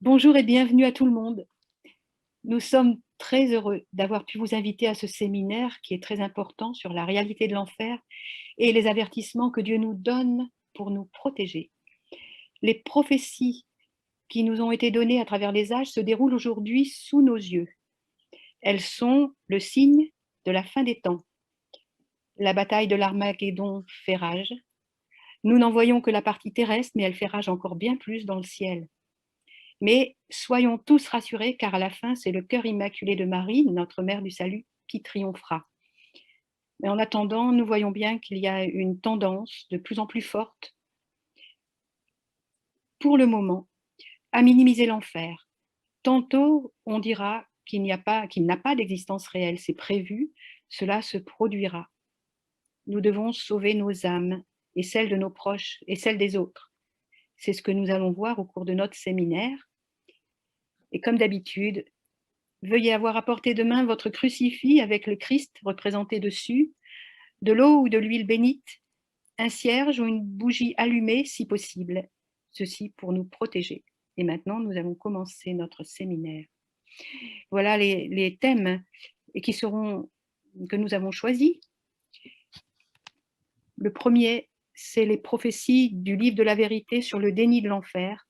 Bonjour et bienvenue à tout le monde. Nous sommes très heureux d'avoir pu vous inviter à ce séminaire qui est très important sur la réalité de l'enfer et les avertissements que Dieu nous donne pour nous protéger. Les prophéties qui nous ont été données à travers les âges se déroulent aujourd'hui sous nos yeux. Elles sont le signe de la fin des temps. La bataille de l'Armageddon fait rage. Nous n'en voyons que la partie terrestre, mais elle fait rage encore bien plus dans le ciel. Mais soyons tous rassurés, car à la fin, c'est le cœur immaculé de Marie, notre mère du salut, qui triomphera. Mais en attendant, nous voyons bien qu'il y a une tendance de plus en plus forte, pour le moment, à minimiser l'enfer. Tantôt, on dira qu'il n'a pas d'existence réelle, c'est prévu, cela se produira. Nous devons sauver nos âmes, et celles de nos proches, et celles des autres. C'est ce que nous allons voir au cours de notre séminaire. Et comme d'habitude, veuillez avoir à portée de main votre crucifix avec le Christ représenté dessus, de l'eau ou de l'huile bénite, un cierge ou une bougie allumée si possible, ceci pour nous protéger. Et maintenant, nous allons commencer notre séminaire. Voilà les thèmes que nous avons choisis. Le premier, c'est les prophéties du livre de la vérité sur le déni de l'enfer.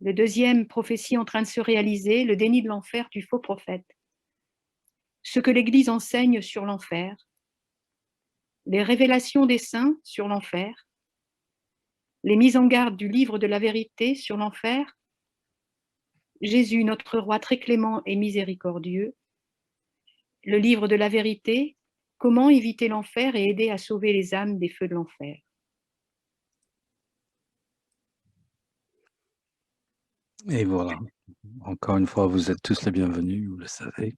Le deuxième, prophétie en train de se réaliser, le déni de l'enfer du faux prophète. Ce que l'Église enseigne sur l'enfer, les révélations des saints sur l'enfer, les mises en garde du livre de la vérité sur l'enfer, Jésus, notre roi très clément et miséricordieux, le livre de la vérité, comment éviter l'enfer et aider à sauver les âmes des feux de l'enfer. Et voilà, encore une fois, vous êtes tous les bienvenus, vous le savez.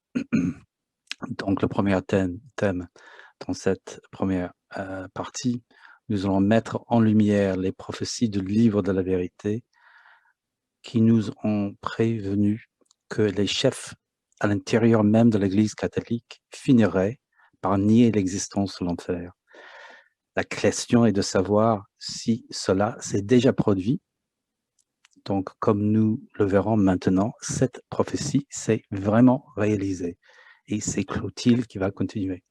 Donc le premier thème dans cette première partie, nous allons mettre en lumière les prophéties du livre de la vérité qui nous ont prévenu que les chefs à l'intérieur même de l'Église catholique finiraient par nier l'existence de l'enfer. La question est de savoir si cela s'est déjà produit. Donc, comme nous le verrons maintenant, cette prophétie s'est vraiment réalisée. Et c'est Clotilde qui va continuer.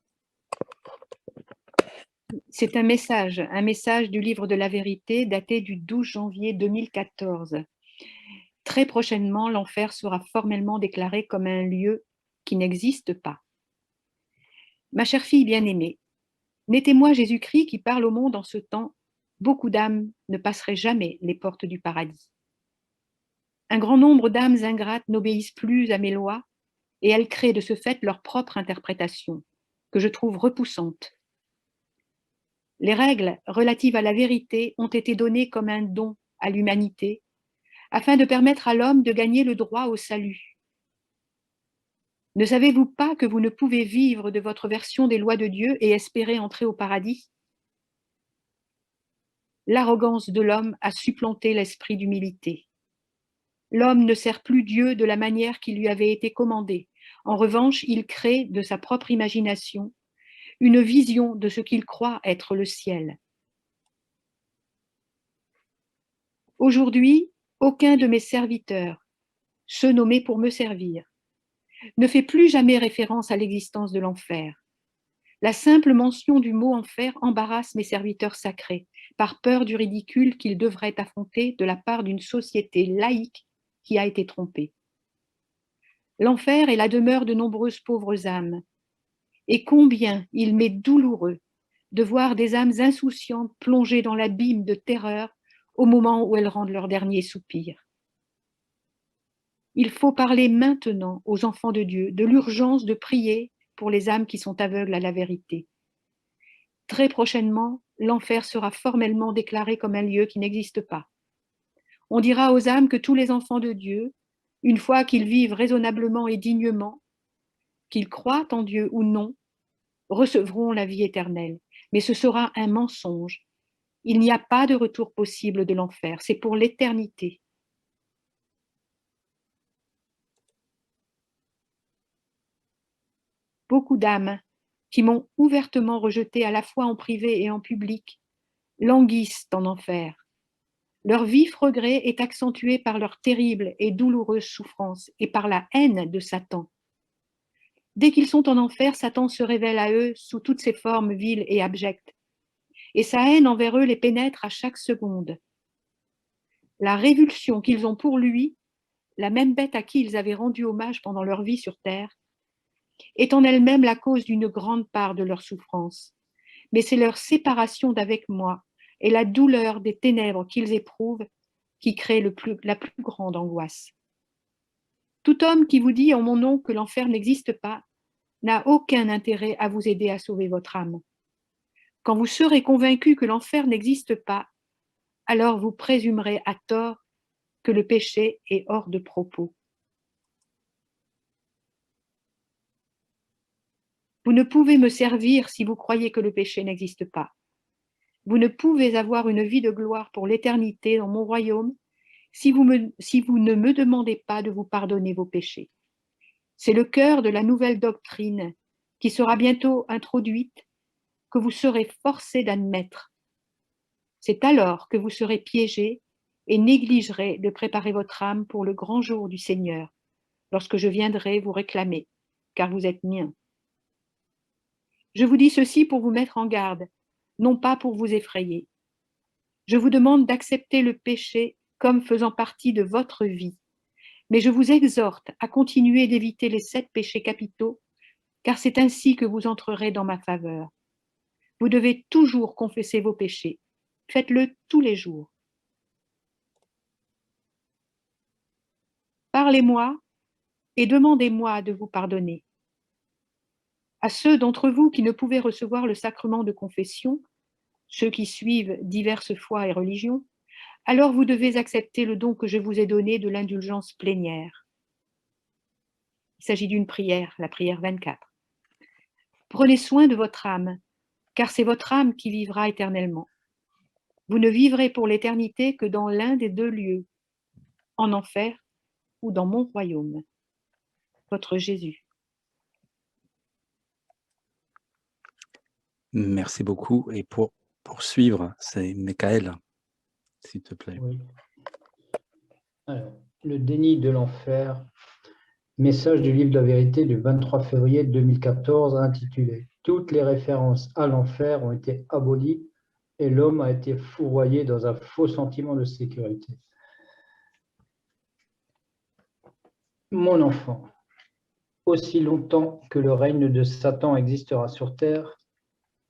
C'est un message du livre de la vérité daté du 12 janvier 2014. Très prochainement, l'enfer sera formellement déclaré comme un lieu qui n'existe pas. Ma chère fille bien-aimée, mettez-moi Jésus-Christ qui parle au monde en ce temps, beaucoup d'âmes ne passeraient jamais les portes du paradis. Un grand nombre d'âmes ingrates n'obéissent plus à mes lois et elles créent de ce fait leur propre interprétation, que je trouve repoussante. Les règles relatives à la vérité ont été données comme un don à l'humanité afin de permettre à l'homme de gagner le droit au salut. Ne savez-vous pas que vous ne pouvez vivre de votre version des lois de Dieu et espérer entrer au paradis? L'arrogance de l'homme a supplanté l'esprit d'humilité. L'homme ne sert plus Dieu de la manière qui lui avait été commandée. En revanche, il crée de sa propre imagination une vision de ce qu'il croit être le ciel. Aujourd'hui, aucun de mes serviteurs, ceux nommés pour me servir, ne fait plus jamais référence à l'existence de l'enfer. La simple mention du mot enfer embarrasse mes serviteurs sacrés, par peur du ridicule qu'ils devraient affronter de la part d'une société laïque qui a été trompée. L'enfer est la demeure de nombreuses pauvres âmes, et combien il m'est douloureux de voir des âmes insouciantes plongées dans l'abîme de terreur au moment où elles rendent leur dernier soupir. Il faut parler maintenant aux enfants de Dieu de l'urgence de prier pour les âmes qui sont aveugles à la vérité. Très prochainement, l'enfer sera formellement déclaré comme un lieu qui n'existe pas. On dira aux âmes que tous les enfants de Dieu, une fois qu'ils vivent raisonnablement et dignement, qu'ils croient en Dieu ou non, recevront la vie éternelle. Mais ce sera un mensonge. Il n'y a pas de retour possible de l'enfer, c'est pour l'éternité. Beaucoup d'âmes qui m'ont ouvertement rejeté à la fois en privé et en public languissent en enfer. Leur vif regret est accentué par leur terrible et douloureuse souffrance et par la haine de Satan. Dès qu'ils sont en enfer, Satan se révèle à eux sous toutes ses formes viles et abjectes, et sa haine envers eux les pénètre à chaque seconde. La révulsion qu'ils ont pour lui, la même bête à qui ils avaient rendu hommage pendant leur vie sur terre, est en elle-même la cause d'une grande part de leur souffrance. Mais c'est leur séparation d'avec moi et la douleur des ténèbres qu'ils éprouvent qui crée la plus grande angoisse. Tout homme qui vous dit en mon nom que l'enfer n'existe pas n'a aucun intérêt à vous aider à sauver votre âme. Quand vous serez convaincu que l'enfer n'existe pas, alors vous présumerez à tort que le péché est hors de propos. Vous ne pouvez me servir si vous croyez que le péché n'existe pas. Vous ne pouvez avoir une vie de gloire pour l'éternité dans mon royaume si vous ne me demandez pas de vous pardonner vos péchés. C'est le cœur de la nouvelle doctrine qui sera bientôt introduite que vous serez forcés d'admettre. C'est alors que vous serez piégés et négligerez de préparer votre âme pour le grand jour du Seigneur, lorsque je viendrai vous réclamer, car vous êtes miens. Je vous dis ceci pour vous mettre en garde, non pas pour vous effrayer. Je vous demande d'accepter le péché comme faisant partie de votre vie, mais je vous exhorte à continuer d'éviter les 7 péchés capitaux, car c'est ainsi que vous entrerez dans ma faveur. Vous devez toujours confesser vos péchés. Faites-le tous les jours. Parlez-moi et demandez-moi de vous pardonner. À ceux d'entre vous qui ne pouvaient recevoir le sacrement de confession, ceux qui suivent diverses foi et religions, alors vous devez accepter le don que je vous ai donné de l'indulgence plénière. Il s'agit d'une prière, la prière 24. Prenez soin de votre âme, car c'est votre âme qui vivra éternellement. Vous ne vivrez pour l'éternité que dans l'un des 2 lieux, en enfer ou dans mon royaume. Votre Jésus. Merci beaucoup. Et pour poursuivre, c'est Michael, s'il te plaît. Oui. Alors, le déni de l'enfer, message du livre de la vérité du 23 février 2014 intitulé « Toutes les références à l'enfer ont été abolies et l'homme a été fourvoyé dans un faux sentiment de sécurité. » Mon enfant, aussi longtemps que le règne de Satan existera sur terre,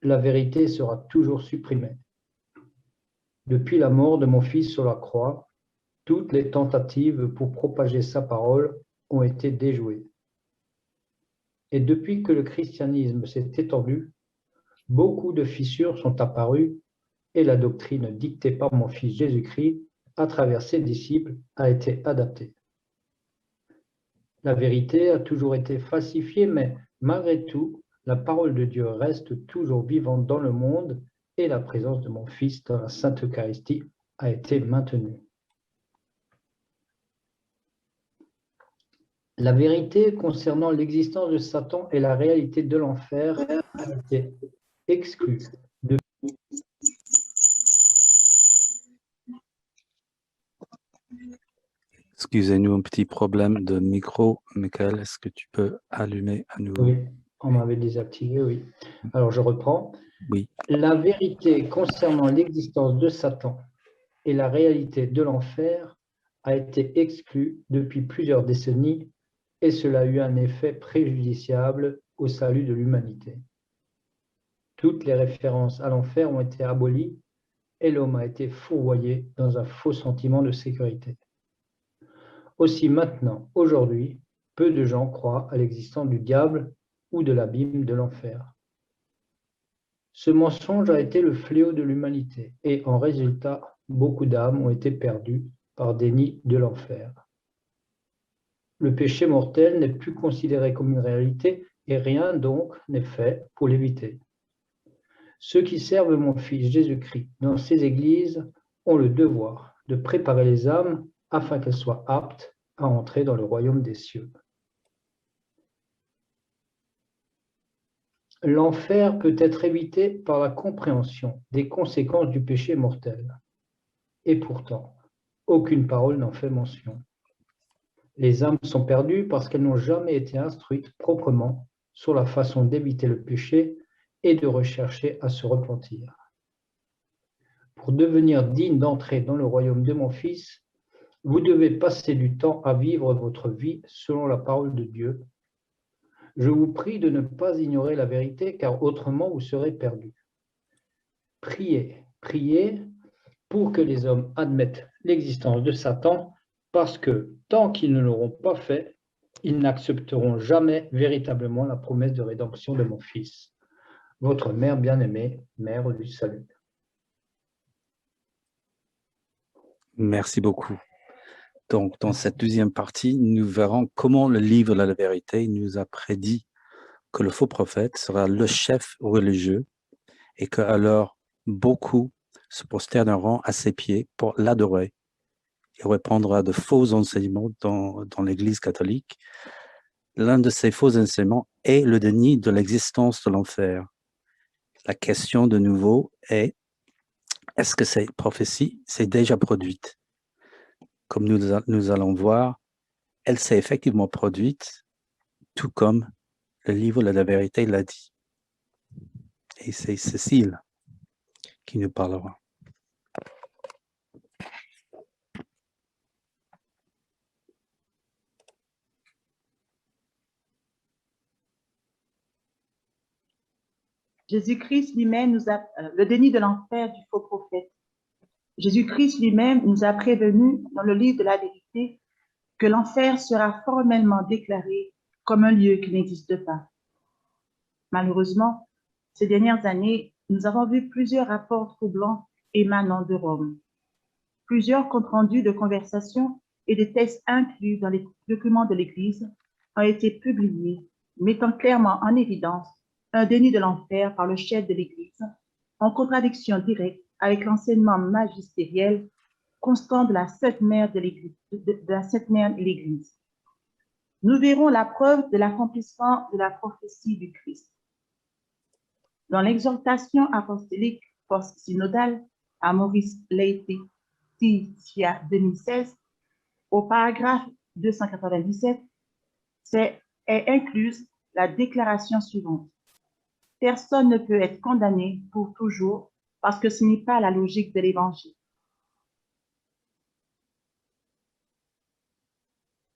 la vérité sera toujours supprimée. Depuis la mort de mon fils sur la croix, toutes les tentatives pour propager sa parole ont été déjouées. Et depuis que le christianisme s'est étendu, beaucoup de fissures sont apparues et la doctrine dictée par mon fils Jésus-Christ à travers ses disciples a été adaptée. La vérité a toujours été falsifiée, mais malgré tout, la parole de Dieu reste toujours vivante dans le monde et la présence de mon fils dans la Sainte Eucharistie a été maintenue. La vérité concernant l'existence de Satan et la réalité de l'enfer a été exclue. Excusez-nous, un petit problème de micro. Michael, est-ce que tu peux allumer à nouveau? Oui, on m'avait désactivé, oui. Alors je reprends. Oui. La vérité concernant l'existence de Satan et la réalité de l'enfer a été exclue depuis plusieurs décennies et cela a eu un effet préjudiciable au salut de l'humanité. Toutes les références à l'enfer ont été abolies et l'homme a été fourvoyé dans un faux sentiment de sécurité. Aussi maintenant, aujourd'hui, peu de gens croient à l'existence du diable ou de l'abîme de l'enfer. Ce mensonge a été le fléau de l'humanité et en résultat, beaucoup d'âmes ont été perdues par déni de l'enfer. Le péché mortel n'est plus considéré comme une réalité et rien donc n'est fait pour l'éviter. Ceux qui servent mon fils Jésus-Christ dans ces églises ont le devoir de préparer les âmes afin qu'elles soient aptes à entrer dans le royaume des cieux. L'enfer peut être évité par la compréhension des conséquences du péché mortel. et pourtant, aucune parole n'en fait mention. Les âmes sont perdues parce qu'elles n'ont jamais été instruites proprement sur la façon d'éviter le péché et de rechercher à se repentir. Pour devenir digne d'entrer dans le royaume de mon Fils, vous devez passer du temps à vivre votre vie selon la parole de Dieu. Je vous prie de ne pas ignorer la vérité, car autrement vous serez perdus. Priez, priez pour que les hommes admettent l'existence de Satan, parce que tant qu'ils ne l'auront pas fait, ils n'accepteront jamais véritablement la promesse de rédemption de mon Fils. Votre mère bien-aimée, mère du salut. Merci beaucoup. Donc, dans cette deuxième partie, nous verrons comment le livre de la vérité nous a prédit que le faux prophète sera le chef religieux et que alors beaucoup se prosterneront à ses pieds pour l'adorer. Il répandra de faux enseignements dans l'Église catholique. L'un de ces faux enseignements est le déni de l'existence de l'enfer. La question de nouveau est, est-ce que cette prophétie s'est déjà produite? Comme nous allons voir, elle s'est effectivement produite, tout comme le livre de la vérité l'a dit. Et c'est Cécile qui nous parlera. Jésus-Christ lui-même nous a, le déni de l'enfer du faux prophète. Jésus-Christ lui-même nous a prévenu dans le livre de la vérité que l'enfer sera formellement déclaré comme un lieu qui n'existe pas. Malheureusement, ces dernières années, nous avons vu plusieurs rapports troublants émanant de Rome. Plusieurs comptes rendus de conversations et des textes inclus dans les documents de l'Église ont été publiés, mettant clairement en évidence un déni de l'enfer par le chef de l'Église, en contradiction directe avec l'enseignement magistériel constant de la Sainte Mère de l'Église. Nous verrons la preuve de l'accomplissement de la prophétie du Christ. Dans l'exhortation apostolique post-synodale Amoris Laetitia 2016, au paragraphe 297, est incluse la déclaration suivante. Personne ne peut être condamné pour toujours parce que ce n'est pas la logique de l'Évangile.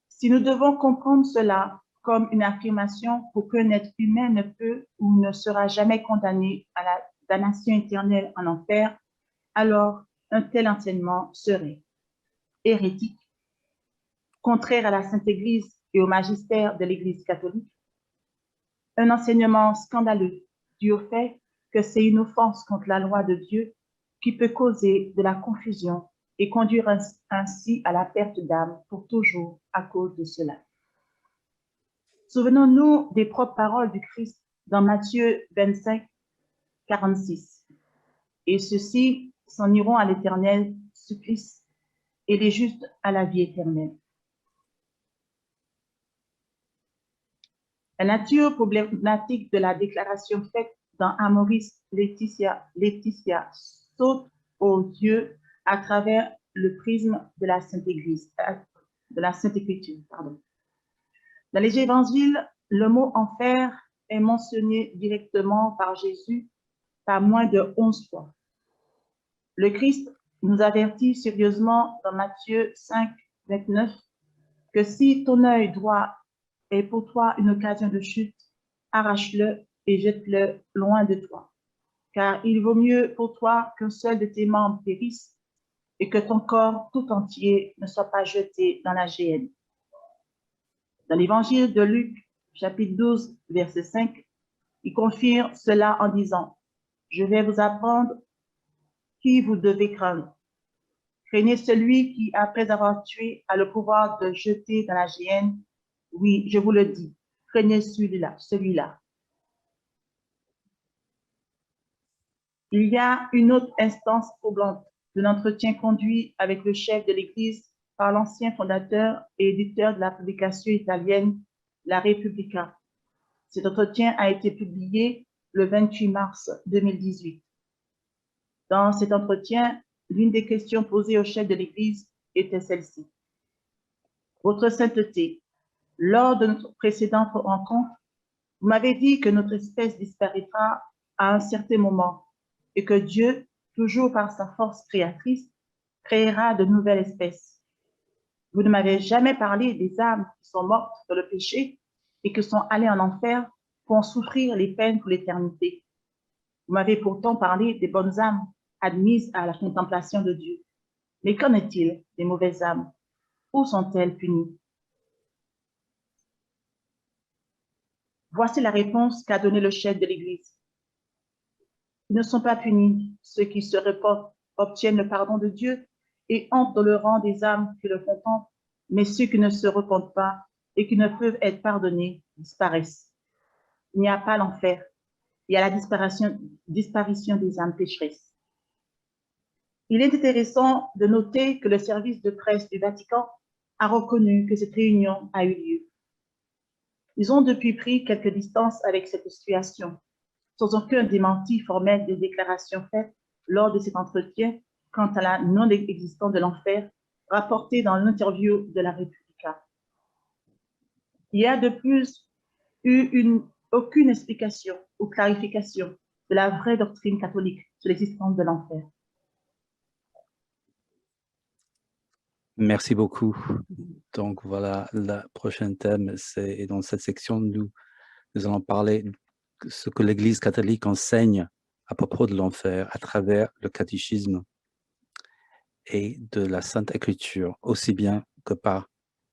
Si nous devons comprendre cela comme une affirmation pour qu'un être humain ne peut ou ne sera jamais condamné à la damnation éternelle en enfer, alors un tel enseignement serait hérétique, contraire à la Sainte Église et au magistère de l'Église catholique, un enseignement scandaleux dû au fait que c'est une offense contre la loi de Dieu qui peut causer de la confusion et conduire ainsi à la perte d'âme pour toujours à cause de cela. Souvenons-nous des propres paroles du Christ dans Matthieu 25, 46. Et ceux-ci s'en iront à l'éternel supplice et les justes à la vie éternelle. La nature problématique de la déclaration faite dans Amoris Laetitia saute aux yeux à travers le prisme de la Sainte Église, de la Sainte Écriture. Dans les évangiles, le mot enfer est mentionné directement par Jésus par moins de 11 fois. Le Christ nous avertit sérieusement dans Matthieu 5, 29 que si ton œil droit est pour toi une occasion de chute, arrache-le et jette-le loin de toi. Car il vaut mieux pour toi qu'un seul de tes membres périsse et que ton corps tout entier ne soit pas jeté dans la géhenne. Dans l'évangile de Luc, chapitre 12, verset 5, il confirme cela en disant « Je vais vous apprendre qui vous devez craindre. Craignez celui qui, après avoir tué, a le pouvoir de jeter dans la géhenne. Oui, je vous le dis, craignez celui-là. Il y a une autre instance troublante de l'entretien conduit avec le chef de l'Église par l'ancien fondateur et éditeur de la publication italienne La Repubblica. Cet entretien a été publié le 28 mars 2018. Dans cet entretien, l'une des questions posées au chef de l'Église était celle-ci. Votre sainteté, lors de notre précédente rencontre, vous m'avez dit que notre espèce disparaîtra à un certain moment et que Dieu, toujours par sa force créatrice, créera de nouvelles espèces. Vous ne m'avez jamais parlé des âmes qui sont mortes dans le péché et qui sont allées en enfer pour en souffrir les peines pour l'éternité. Vous m'avez pourtant parlé des bonnes âmes admises à la contemplation de Dieu. Mais qu'en est-il des mauvaises âmes? Où sont-elles punies? Voici la réponse qu'a donnée le chef de l'Église. Ils ne sont pas punis. Ceux qui se repentent obtiennent le pardon de Dieu et entrent dans le rang des âmes qui le contemplent, mais ceux qui ne se repentent pas et qui ne peuvent être pardonnés disparaissent. Il n'y a pas l'enfer, il y a la disparition des âmes pécheresses. Il est intéressant de noter que le service de presse du Vatican a reconnu que cette réunion a eu lieu. Ils ont depuis pris quelques distances avec cette situation, sans aucun démenti formel des déclarations faites lors de cet entretien quant à la non-existence de l'enfer rapportée dans l'interview de la Repubblica. Il y a de plus eu aucune explication ou clarification de la vraie doctrine catholique sur l'existence de l'enfer. Merci beaucoup. Donc voilà, le prochain thème, et dans cette section, nous allons parler de ce que l'Église catholique enseigne à propos de l'enfer à travers le catéchisme et de la Sainte Écriture, aussi bien que par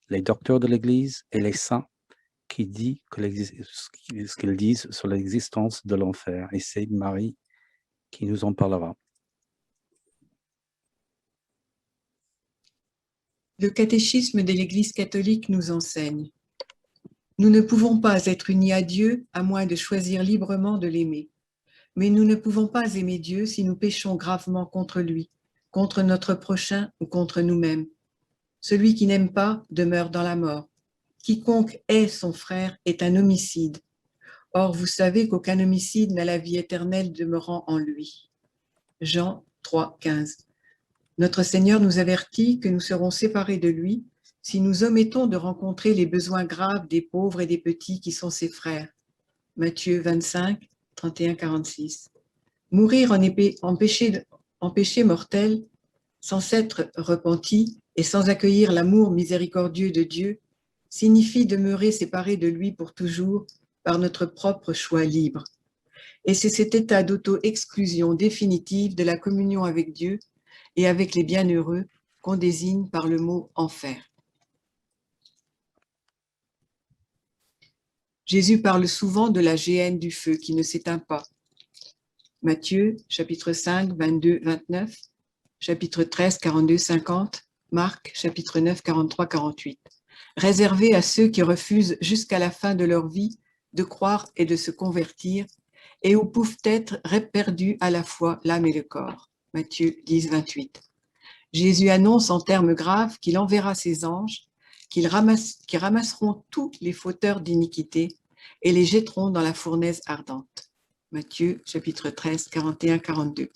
les docteurs de l'Église et les saints qui disent ce qu'ils disent sur l'existence de l'enfer. Et c'est Marie qui nous en parlera. Le catéchisme de l'Église catholique nous enseigne. Nous ne pouvons pas être unis à Dieu à moins de choisir librement de l'aimer. Mais nous ne pouvons pas aimer Dieu si nous péchons gravement contre lui, contre notre prochain ou contre nous-mêmes. Celui qui n'aime pas demeure dans la mort. Quiconque hait son frère est un homicide. Or, vous savez qu'aucun homicide n'a la vie éternelle demeurant en lui. Jean 3, 15. Notre Seigneur nous avertit que nous serons séparés de lui si nous omettons de rencontrer les besoins graves des pauvres et des petits qui sont ses frères. Matthieu 25, 31-46. Mourir en péché mortel, sans s'être repenti et sans accueillir l'amour miséricordieux de Dieu, signifie demeurer séparé de lui pour toujours par notre propre choix libre. Et c'est cet état d'auto-exclusion définitive de la communion avec Dieu et avec les bienheureux qu'on désigne par le mot enfer. Jésus parle souvent de la géhenne du feu qui ne s'éteint pas. Matthieu, chapitre 5, 22, 29, chapitre 13, 42, 50, Marc, chapitre 9, 43, 48. Réservé à ceux qui refusent jusqu'à la fin de leur vie de croire et de se convertir et où peuvent être perdus à la fois l'âme et le corps. Matthieu 10, 28. Jésus annonce en termes graves qu'il enverra ses anges, qui ramasseront tous les fauteurs d'iniquité et les jetteront dans la fournaise ardente. Matthieu, chapitre 13, 41-42.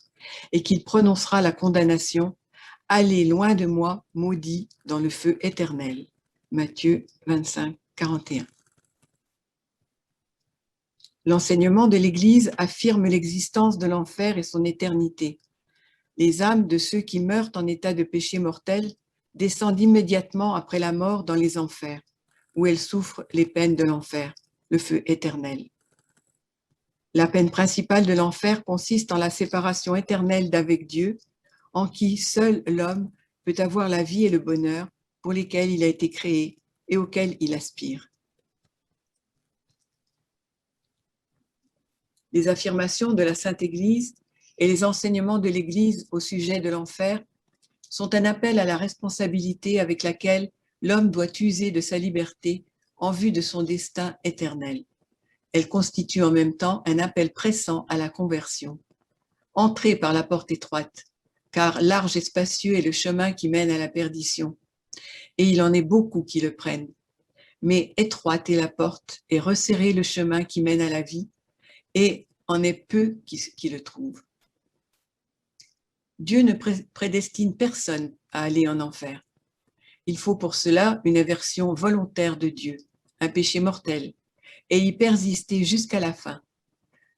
Et qu'il prononcera la condamnation « Allez loin de moi, maudit, dans le feu éternel ». Matthieu 25, 41. L'enseignement de l'Église affirme l'existence de l'enfer et son éternité. Les âmes de ceux qui meurent en état de péché mortel descendent immédiatement après la mort dans les enfers, où elles souffrent les peines de l'enfer, le feu éternel. La peine principale de l'enfer consiste en la séparation éternelle d'avec Dieu, en qui seul l'homme peut avoir la vie et le bonheur pour lesquels il a été créé et auxquels il aspire. Les affirmations de la Sainte Église et les enseignements de l'Église au sujet de l'enfer sont un appel à la responsabilité avec laquelle l'homme doit user de sa liberté en vue de son destin éternel. Elle constitue en même temps un appel pressant à la conversion. Entrez par la porte étroite, car large et spacieux est le chemin qui mène à la perdition, et il en est beaucoup qui le prennent. Mais étroite est la porte et resserré le chemin qui mène à la vie, et en est peu qui le trouvent. Dieu ne prédestine personne à aller en enfer. Il faut pour cela une aversion volontaire de Dieu, un péché mortel, et y persister jusqu'à la fin.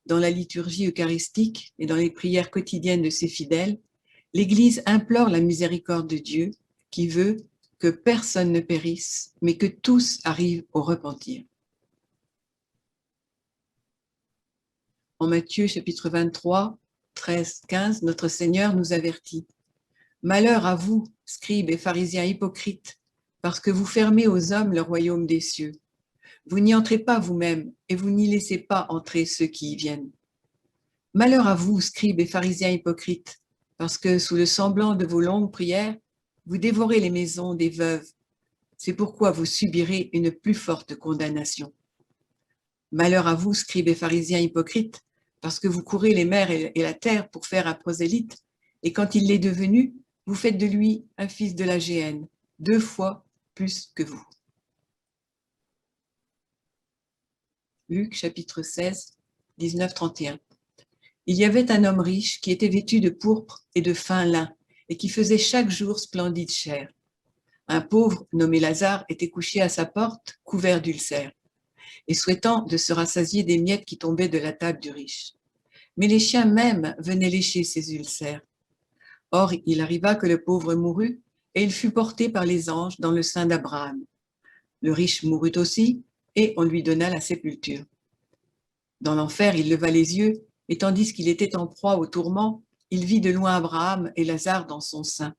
Dans la liturgie eucharistique et dans les prières quotidiennes de ses fidèles, l'Église implore la miséricorde de Dieu qui veut que personne ne périsse, mais que tous arrivent au repentir. En Matthieu chapitre 23, 13, 15, notre Seigneur nous avertit. « Malheur à vous, scribes et pharisiens hypocrites, parce que vous fermez aux hommes le royaume des cieux. Vous n'y entrez pas vous-même et vous n'y laissez pas entrer ceux qui y viennent. Malheur à vous, scribes et pharisiens hypocrites, parce que sous le semblant de vos longues prières, vous dévorez les maisons des veuves. C'est pourquoi vous subirez une plus forte condamnation. Malheur à vous, scribes et pharisiens hypocrites, parce que vous courez les mers et la terre pour faire un prosélyte, et quand il l'est devenu, vous faites de lui un fils de la géhenne, 2 fois plus que vous. » Luc chapitre 16, 19-31. Il y avait un homme riche qui était vêtu de pourpre et de fin lin, et qui faisait chaque jour splendide chère. Un pauvre nommé Lazare était couché à sa porte, couvert d'ulcères, et souhaitant de se rassasier des miettes qui tombaient de la table du riche. Mais les chiens même venaient lécher ses ulcères. Or, il arriva que le pauvre mourut, et il fut porté par les anges dans le sein d'Abraham. Le riche mourut aussi, et on lui donna la sépulture. Dans l'enfer, il leva les yeux, et tandis qu'il était en proie au tourment, il vit de loin Abraham et Lazare dans son sein.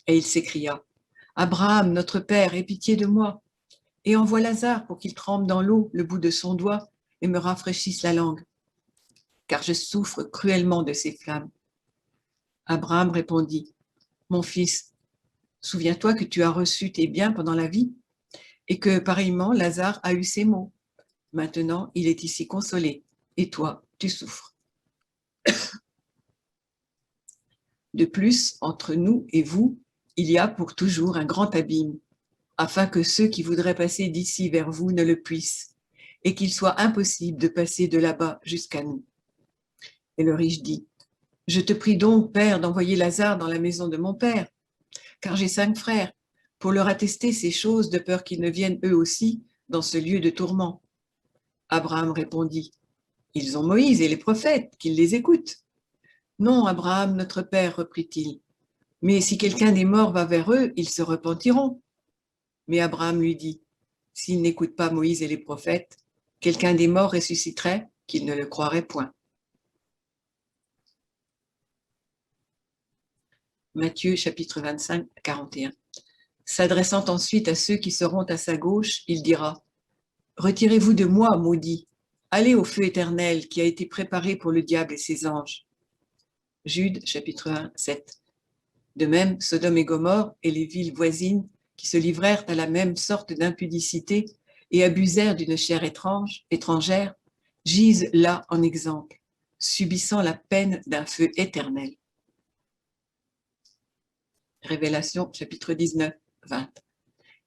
Et il s'écria, « Abraham, notre père, aie pitié de moi, et envoie Lazare pour qu'il trempe dans l'eau le bout de son doigt et me rafraîchisse la langue, car je souffre cruellement de ces flammes. » Abraham répondit, « Mon fils, souviens-toi que tu as reçu tes biens pendant la vie, et que pareillement Lazare a eu ses maux. Maintenant, il est ici consolé, et toi, tu souffres. De plus, entre nous et vous, il y a pour toujours un grand abîme, afin que ceux qui voudraient passer d'ici vers vous ne le puissent, et qu'il soit impossible de passer de là-bas jusqu'à nous. » Et le riche dit, « Je te prie donc, Père, d'envoyer Lazare dans la maison de mon père, car j'ai 5 frères, pour leur attester ces choses de peur qu'ils ne viennent eux aussi dans ce lieu de tourment. » Abraham répondit, « Ils ont Moïse et les prophètes, qu'ils les écoutent. » « Non, Abraham, notre père, reprit-il, mais si quelqu'un des morts va vers eux, ils se repentiront. » Mais Abraham lui dit, « S'ils n'écoutent pas Moïse et les prophètes, quelqu'un des morts ressusciterait, qu'ils ne le croiraient point. » Matthieu chapitre 25, 41. S'adressant ensuite à ceux qui seront à sa gauche, il dira, « Retirez-vous de moi, maudits, allez au feu éternel qui a été préparé pour le diable et ses anges. » Jude chapitre 1, 7. De même, Sodome et Gomorrhe et les villes voisines qui se livrèrent à la même sorte d'impudicité et abusèrent d'une chair étrangère, gisent là en exemple, subissant la peine d'un feu éternel. Révélation chapitre 19, 20.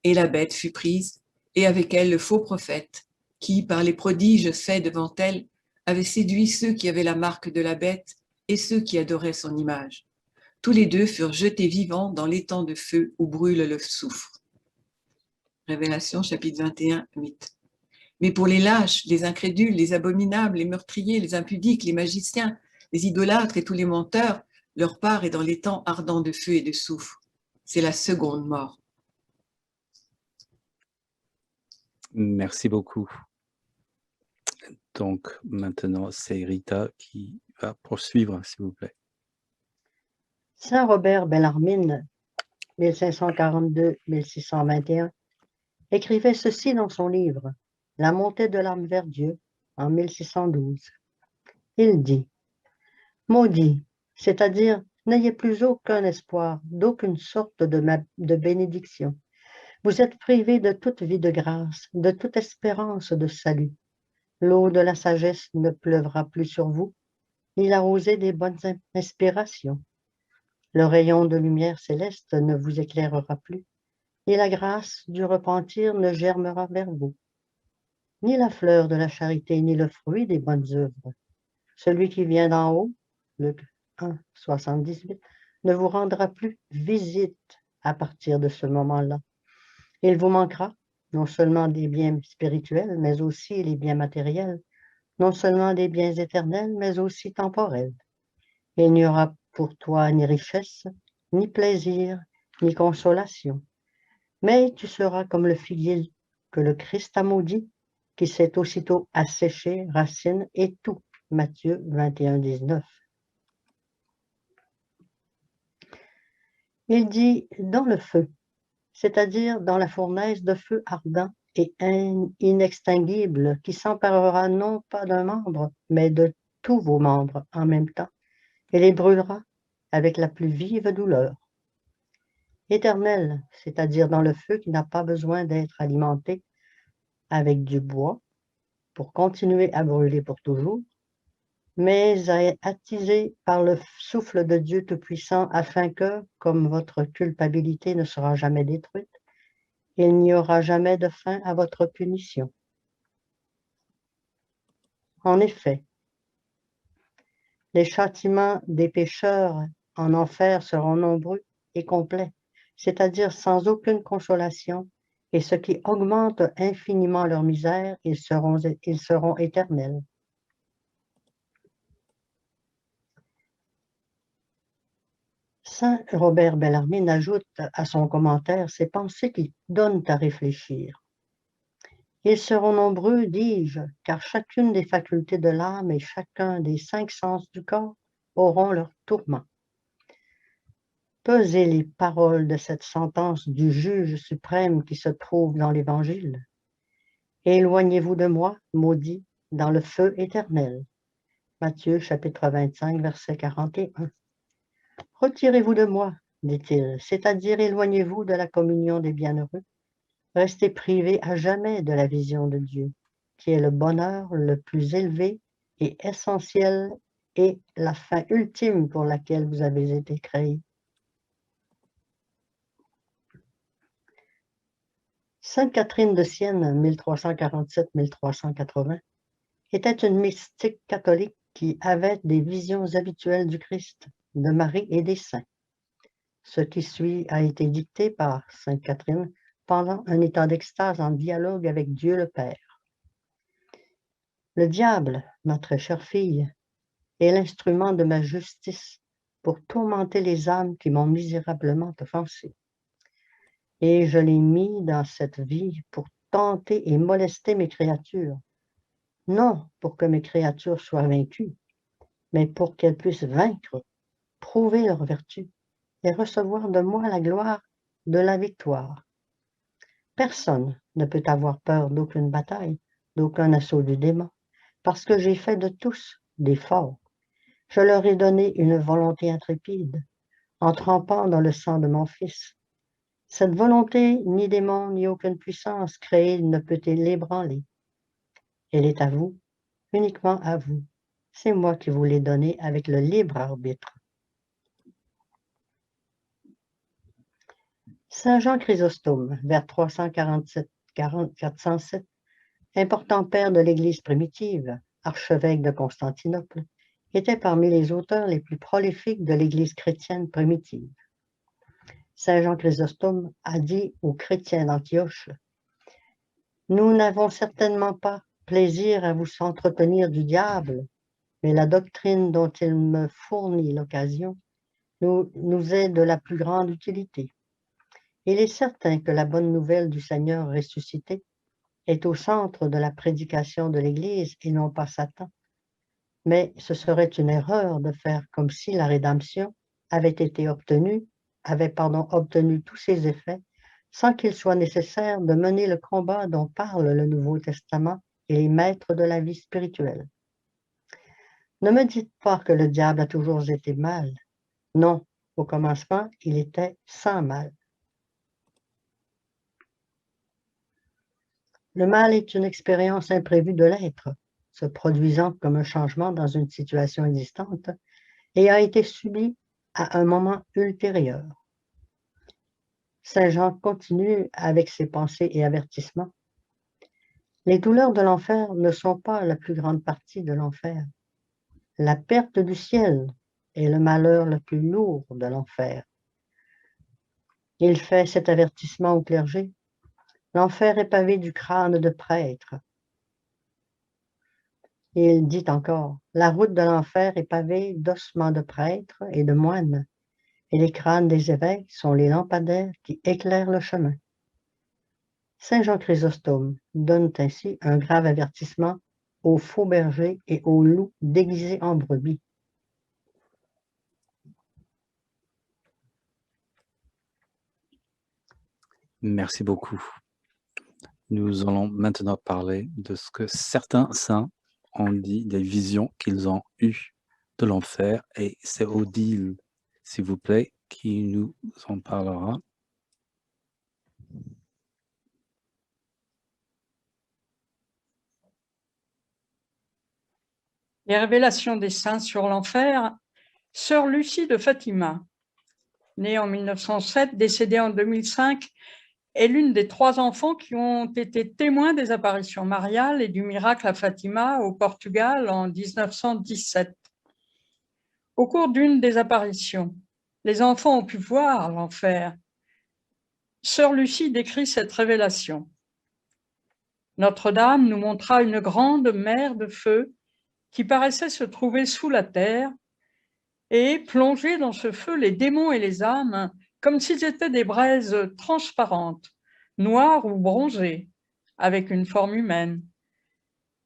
Et la bête fut prise, et avec elle le faux prophète, qui, par les prodiges faits devant elle, avait séduit ceux qui avaient la marque de la bête et ceux qui adoraient son image. Tous les deux furent jetés vivants dans l'étang de feu où brûle le soufre. Révélation chapitre 21, 8. Mais pour les lâches, les incrédules, les abominables, les meurtriers, les impudiques, les magiciens, les idolâtres et tous les menteurs, leur part est dans l'étang ardent de feu et de soufre. C'est la seconde mort. Merci beaucoup. Donc, maintenant, c'est Rita qui va poursuivre, s'il vous plaît. Saint Robert Bellarmine, 1542-1621, écrivait ceci dans son livre « La montée de l'âme vers Dieu » en 1612. Il dit « Maudit, c'est-à-dire n'ayez plus aucun espoir d'aucune sorte de bénédiction. Vous êtes privés de toute vie de grâce, de toute espérance de salut. L'eau de la sagesse ne pleuvra plus sur vous, ni la rosée des bonnes inspirations. Le rayon de lumière céleste ne vous éclairera plus, ni la grâce du repentir ne germera vers vous, ni la fleur de la charité, ni le fruit des bonnes œuvres. Celui qui vient d'en haut, Luc 1, 78, ne vous rendra plus visite à partir de ce moment-là. Il vous manquera non seulement des biens spirituels, mais aussi les biens matériels, non seulement des biens éternels, mais aussi temporels. Il n'y aura pour toi ni richesse, ni plaisir, ni consolation. Mais tu seras comme le figuier que le Christ a maudit, qui s'est aussitôt asséché, racine et tout. Matthieu 21, 19. Il dit dans le feu, c'est-à-dire dans la fournaise de feu ardent et inextinguible qui s'emparera non pas d'un membre, mais de tous vos membres en même temps, et les brûlera avec la plus vive douleur. Éternel, c'est-à-dire dans le feu qui n'a pas besoin d'être alimenté avec du bois pour continuer à brûler pour toujours, mais attisé par le souffle de Dieu Tout-Puissant afin que, comme votre culpabilité ne sera jamais détruite, il n'y aura jamais de fin à votre punition. En effet, les châtiments des pécheurs en enfer seront nombreux et complets, c'est-à-dire sans aucune consolation, et ce qui augmente infiniment leur misère, ils seront éternels. Saint Robert Bellarmine ajoute à son commentaire ces pensées qui donnent à réfléchir. Ils seront nombreux, dis-je, car chacune des facultés de l'âme et chacun des 5 sens du corps auront leur tourment. Pesez les paroles de cette sentence du juge suprême qui se trouve dans l'Évangile. Éloignez-vous de moi, maudit, dans le feu éternel. Matthieu chapitre 25, verset 41. Retirez-vous de moi, dit-il, c'est-à-dire éloignez-vous de la communion des bienheureux. Restez privés à jamais de la vision de Dieu, qui est le bonheur le plus élevé et essentiel et la fin ultime pour laquelle vous avez été créés. Sainte Catherine de Sienne, 1347-1380, était une mystique catholique qui avait des visions habituelles du Christ, de Marie et des saints. Ce qui suit a été dicté par Sainte Catherine pendant un état d'extase en dialogue avec Dieu le Père. Le diable, ma très chère fille, est l'instrument de ma justice pour tourmenter les âmes qui m'ont misérablement offensé. Et je l'ai mis dans cette vie pour tenter et molester mes créatures, non pour que mes créatures soient vaincues, mais pour qu'elles puissent vaincre, prouver leur vertu et recevoir de moi la gloire de la victoire. Personne ne peut avoir peur d'aucune bataille, d'aucun assaut du démon, parce que j'ai fait de tous des forts. Je leur ai donné une volonté intrépide, en trempant dans le sang de mon Fils. Cette volonté, ni démon, ni aucune puissance créée ne peut l'ébranler. Elle est à vous, uniquement à vous. C'est moi qui vous l'ai donnée avec le libre arbitre. Saint Jean Chrysostome, vers 347-407, important père de l'Église primitive, archevêque de Constantinople, était parmi les auteurs les plus prolifiques de l'Église chrétienne primitive. Saint Jean Chrysostome a dit aux chrétiens d'Antioche: « Nous n'avons certainement pas plaisir à vous entretenir du diable, mais la doctrine dont il me fournit l'occasion nous est de la plus grande utilité. Il est certain que la bonne nouvelle du Seigneur ressuscité est au centre de la prédication de l'Église et non pas Satan. Mais ce serait une erreur de faire comme si la rédemption avait obtenu tous ses effets sans qu'il soit nécessaire de mener le combat dont parle le Nouveau Testament et les maîtres de la vie spirituelle. Ne me dites pas que le diable a toujours été mal. Non, au commencement, il était sans mal. Le mal est une expérience imprévue de l'être, se produisant comme un changement dans une situation existante et a été subi à un moment ultérieur. Saint Jean continue avec ses pensées et avertissements. Les douleurs de l'enfer ne sont pas la plus grande partie de l'enfer. La perte du ciel est le malheur le plus lourd de l'enfer. Il fait cet avertissement au clergé. L'enfer est pavé du crâne de prêtres. Et il dit encore, la route de l'enfer est pavée d'ossements de prêtres et de moines, et les crânes des évêques sont les lampadaires qui éclairent le chemin. Saint Jean Chrysostome donne ainsi un grave avertissement aux faux bergers et aux loups déguisés en brebis. Merci beaucoup. Nous allons maintenant parler de ce que certains saints ont dit, des visions qu'ils ont eues de l'enfer, et c'est Odile, s'il vous plaît, qui nous en parlera. Les révélations des saints sur l'enfer, sœur Lucie de Fatima, née en 1907, décédée en 2005, est l'une des 3 enfants qui ont été témoins des apparitions mariales et du miracle à Fatima, au Portugal, en 1917. Au cours d'une des apparitions, les enfants ont pu voir l'enfer. Sœur Lucie décrit cette révélation. Notre-Dame nous montra une grande mer de feu qui paraissait se trouver sous la terre, et plonger dans ce feu les démons et les âmes comme s'ils étaient des braises transparentes, noires ou bronzées, avec une forme humaine.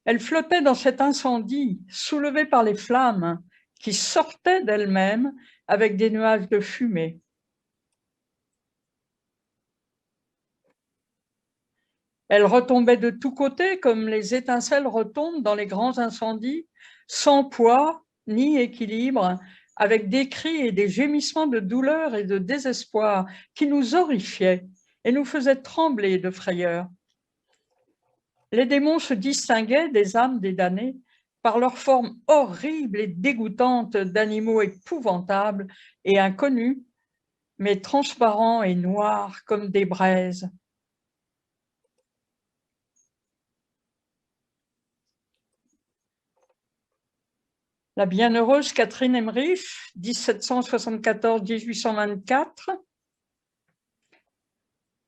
Elles flottaient dans cet incendie, soulevées par les flammes qui sortaient d'elles-mêmes avec des nuages de fumée. Elles retombaient de tous côtés comme les étincelles retombent dans les grands incendies, sans poids ni équilibre, avec des cris et des gémissements de douleur et de désespoir qui nous horrifiaient et nous faisaient trembler de frayeur. Les démons se distinguaient des âmes des damnés par leur forme horrible et dégoûtante d'animaux épouvantables et inconnus, mais transparents et noirs comme des braises. La bienheureuse Catherine Emmerich, 1774-1824.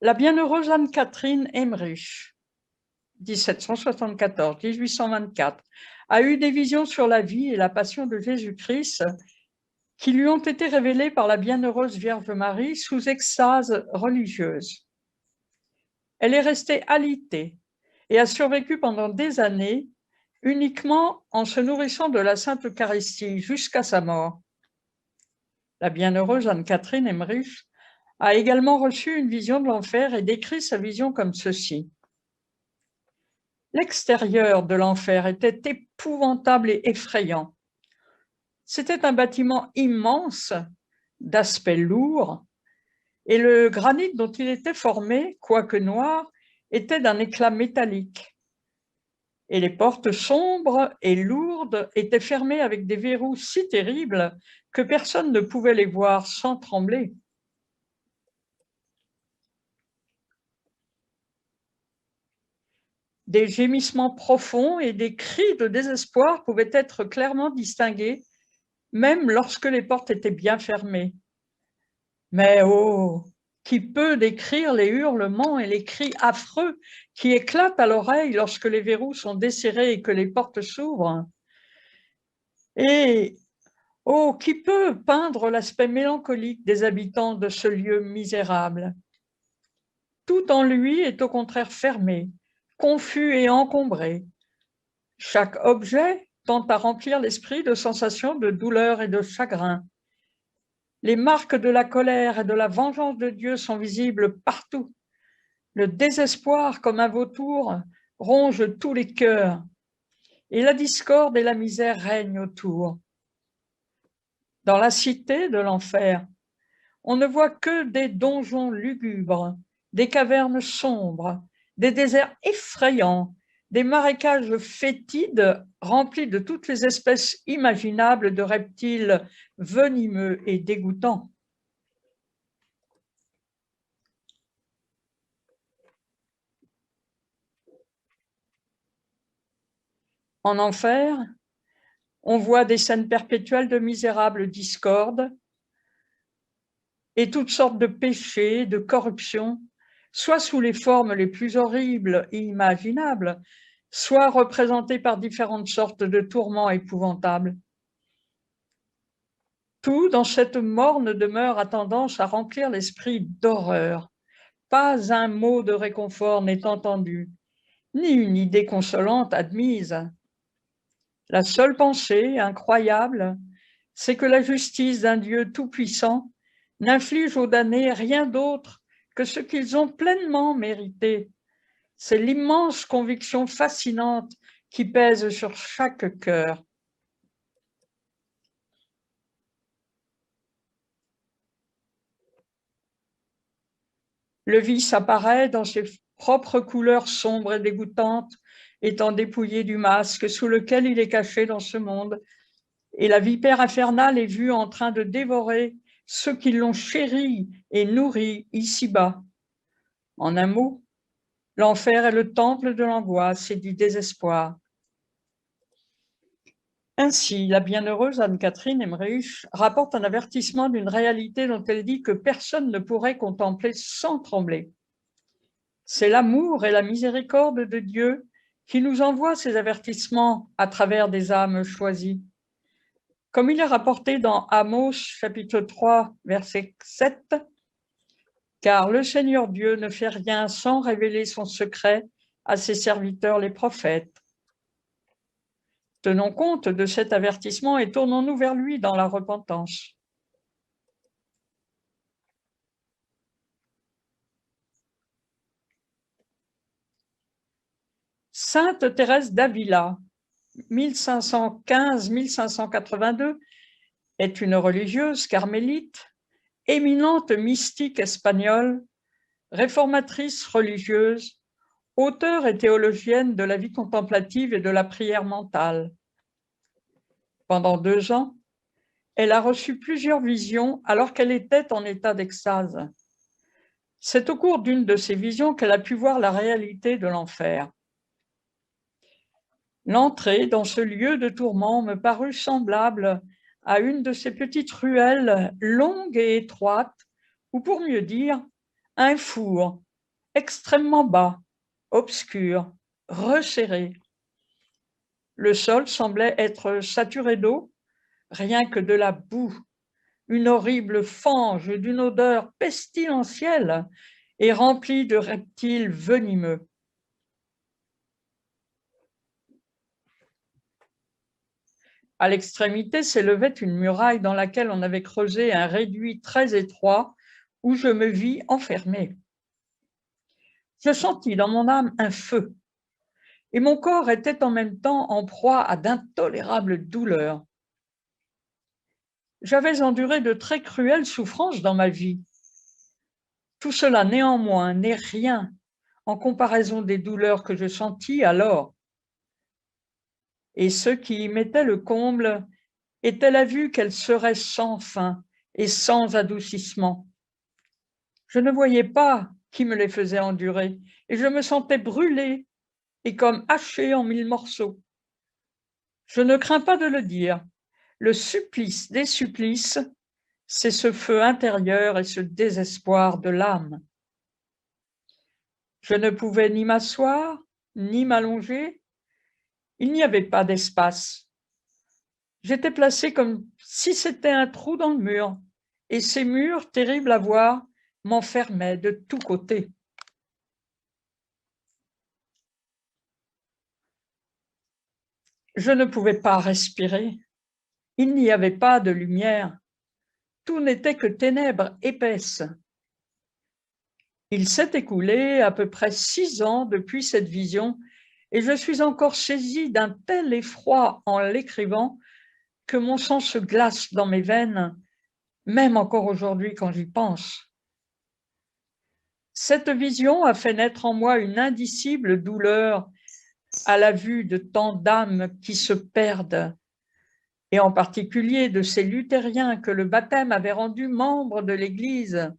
La bienheureuse Anne-Catherine Emmerich, 1774-1824, a eu des visions sur la vie et la passion de Jésus-Christ qui lui ont été révélées par la bienheureuse Vierge Marie sous extase religieuse. Elle est restée alitée et a survécu pendant des années uniquement en se nourrissant de la Sainte Eucharistie jusqu'à sa mort. La bienheureuse Anne-Catherine Emmerich a également reçu une vision de l'enfer et décrit sa vision comme ceci. L'extérieur de l'enfer était épouvantable et effrayant. C'était un bâtiment immense, d'aspect lourd, et le granit dont il était formé, quoique noir, était d'un éclat métallique. Et les portes sombres et lourdes étaient fermées avec des verrous si terribles que personne ne pouvait les voir sans trembler. Des gémissements profonds et des cris de désespoir pouvaient être clairement distingués, même lorsque les portes étaient bien fermées. Mais oh, qui peut décrire les hurlements et les cris affreux qui éclatent à l'oreille lorsque les verrous sont desserrés et que les portes s'ouvrent? Et oh, qui peut peindre l'aspect mélancolique des habitants de ce lieu misérable? Tout en lui est au contraire fermé, confus et encombré. Chaque objet tente à remplir l'esprit de sensations de douleur et de chagrin. Les marques de la colère et de la vengeance de Dieu sont visibles partout. Le désespoir, comme un vautour, ronge tous les cœurs, et la discorde et la misère règnent autour. Dans la cité de l'enfer, on ne voit que des donjons lugubres, des cavernes sombres, des déserts effrayants, des marécages fétides remplis de toutes les espèces imaginables de reptiles venimeux et dégoûtants. En enfer, On voit des scènes perpétuelles de misérables discordes et toutes sortes de péchés, de corruption, soit sous les formes les plus horribles et imaginables, soit représentés par différentes sortes de tourments épouvantables. Tout dans cette morne demeure a tendance à remplir l'esprit d'horreur. Pas un mot de réconfort n'est entendu, ni une idée consolante admise. La seule pensée incroyable, c'est que la justice d'un Dieu tout-puissant n'inflige aux damnés rien d'autre que ce qu'ils ont pleinement mérité. C'est l'immense conviction fascinante qui pèse sur chaque cœur. Le vice apparaît dans ses propres couleurs sombres et dégoûtantes, étant dépouillé du masque sous lequel il est caché dans ce monde, et la vipère infernale est vue en train de dévorer ceux qui l'ont chéri et nourri ici-bas. En un mot, l'enfer est le temple de l'angoisse et du désespoir. Ainsi, la bienheureuse Anne-Catherine Emmerich rapporte un avertissement d'une réalité dont elle dit que personne ne pourrait contempler sans trembler. C'est l'amour et la miséricorde de Dieu qui nous envoient ces avertissements à travers des âmes choisies. Comme il est rapporté dans Amos, chapitre 3, verset 7, « Car le Seigneur Dieu ne fait rien sans révéler son secret à ses serviteurs les prophètes. » Tenons compte de cet avertissement et tournons-nous vers lui dans la repentance. Sainte Thérèse d'Avila, 1515-1582, est une religieuse carmélite, éminente mystique espagnole, réformatrice religieuse, auteure et théologienne de la vie contemplative et de la prière mentale. Pendant 2 ans, elle a reçu plusieurs visions alors qu'elle était en état d'extase. C'est au cours d'une de ces visions qu'elle a pu voir la réalité de l'enfer. L'entrée dans ce lieu de tourment me parut semblable à une de ces petites ruelles longues et étroites, ou pour mieux dire, un four extrêmement bas, obscur, resserré. Le sol semblait être saturé d'eau, rien que de la boue, une horrible fange d'une odeur pestilentielle et remplie de reptiles venimeux. À l'extrémité s'élevait une muraille dans laquelle on avait creusé un réduit très étroit où je me vis enfermée. Je sentis dans mon âme un feu et mon corps était en même temps en proie à d'intolérables douleurs. J'avais enduré de très cruelles souffrances dans ma vie. Tout cela néanmoins n'est rien en comparaison des douleurs que je sentis alors. Et ce qui y mettait le comble était la vue qu'elle serait sans fin et sans adoucissement. Je ne voyais pas qui me les faisait endurer et je me sentais brûlée et comme hachée en 1000 morceaux. Je ne crains pas de le dire, le supplice des supplices, c'est ce feu intérieur et ce désespoir de l'âme. Je ne pouvais ni m'asseoir, ni m'allonger, il n'y avait pas d'espace. J'étais placée comme si c'était un trou dans le mur, et ces murs, terribles à voir, m'enfermaient de tous côtés. Je ne pouvais pas respirer. Il n'y avait pas de lumière. Tout n'était que ténèbres épaisses. Il s'est écoulé à peu près 6 ans depuis cette vision, et je suis encore saisie d'un tel effroi en l'écrivant que mon sang se glace dans mes veines, même encore aujourd'hui quand j'y pense. Cette vision a fait naître en moi une indicible douleur à la vue de tant d'âmes qui se perdent, et en particulier de ces luthériens que le baptême avait rendus membres de l'Église.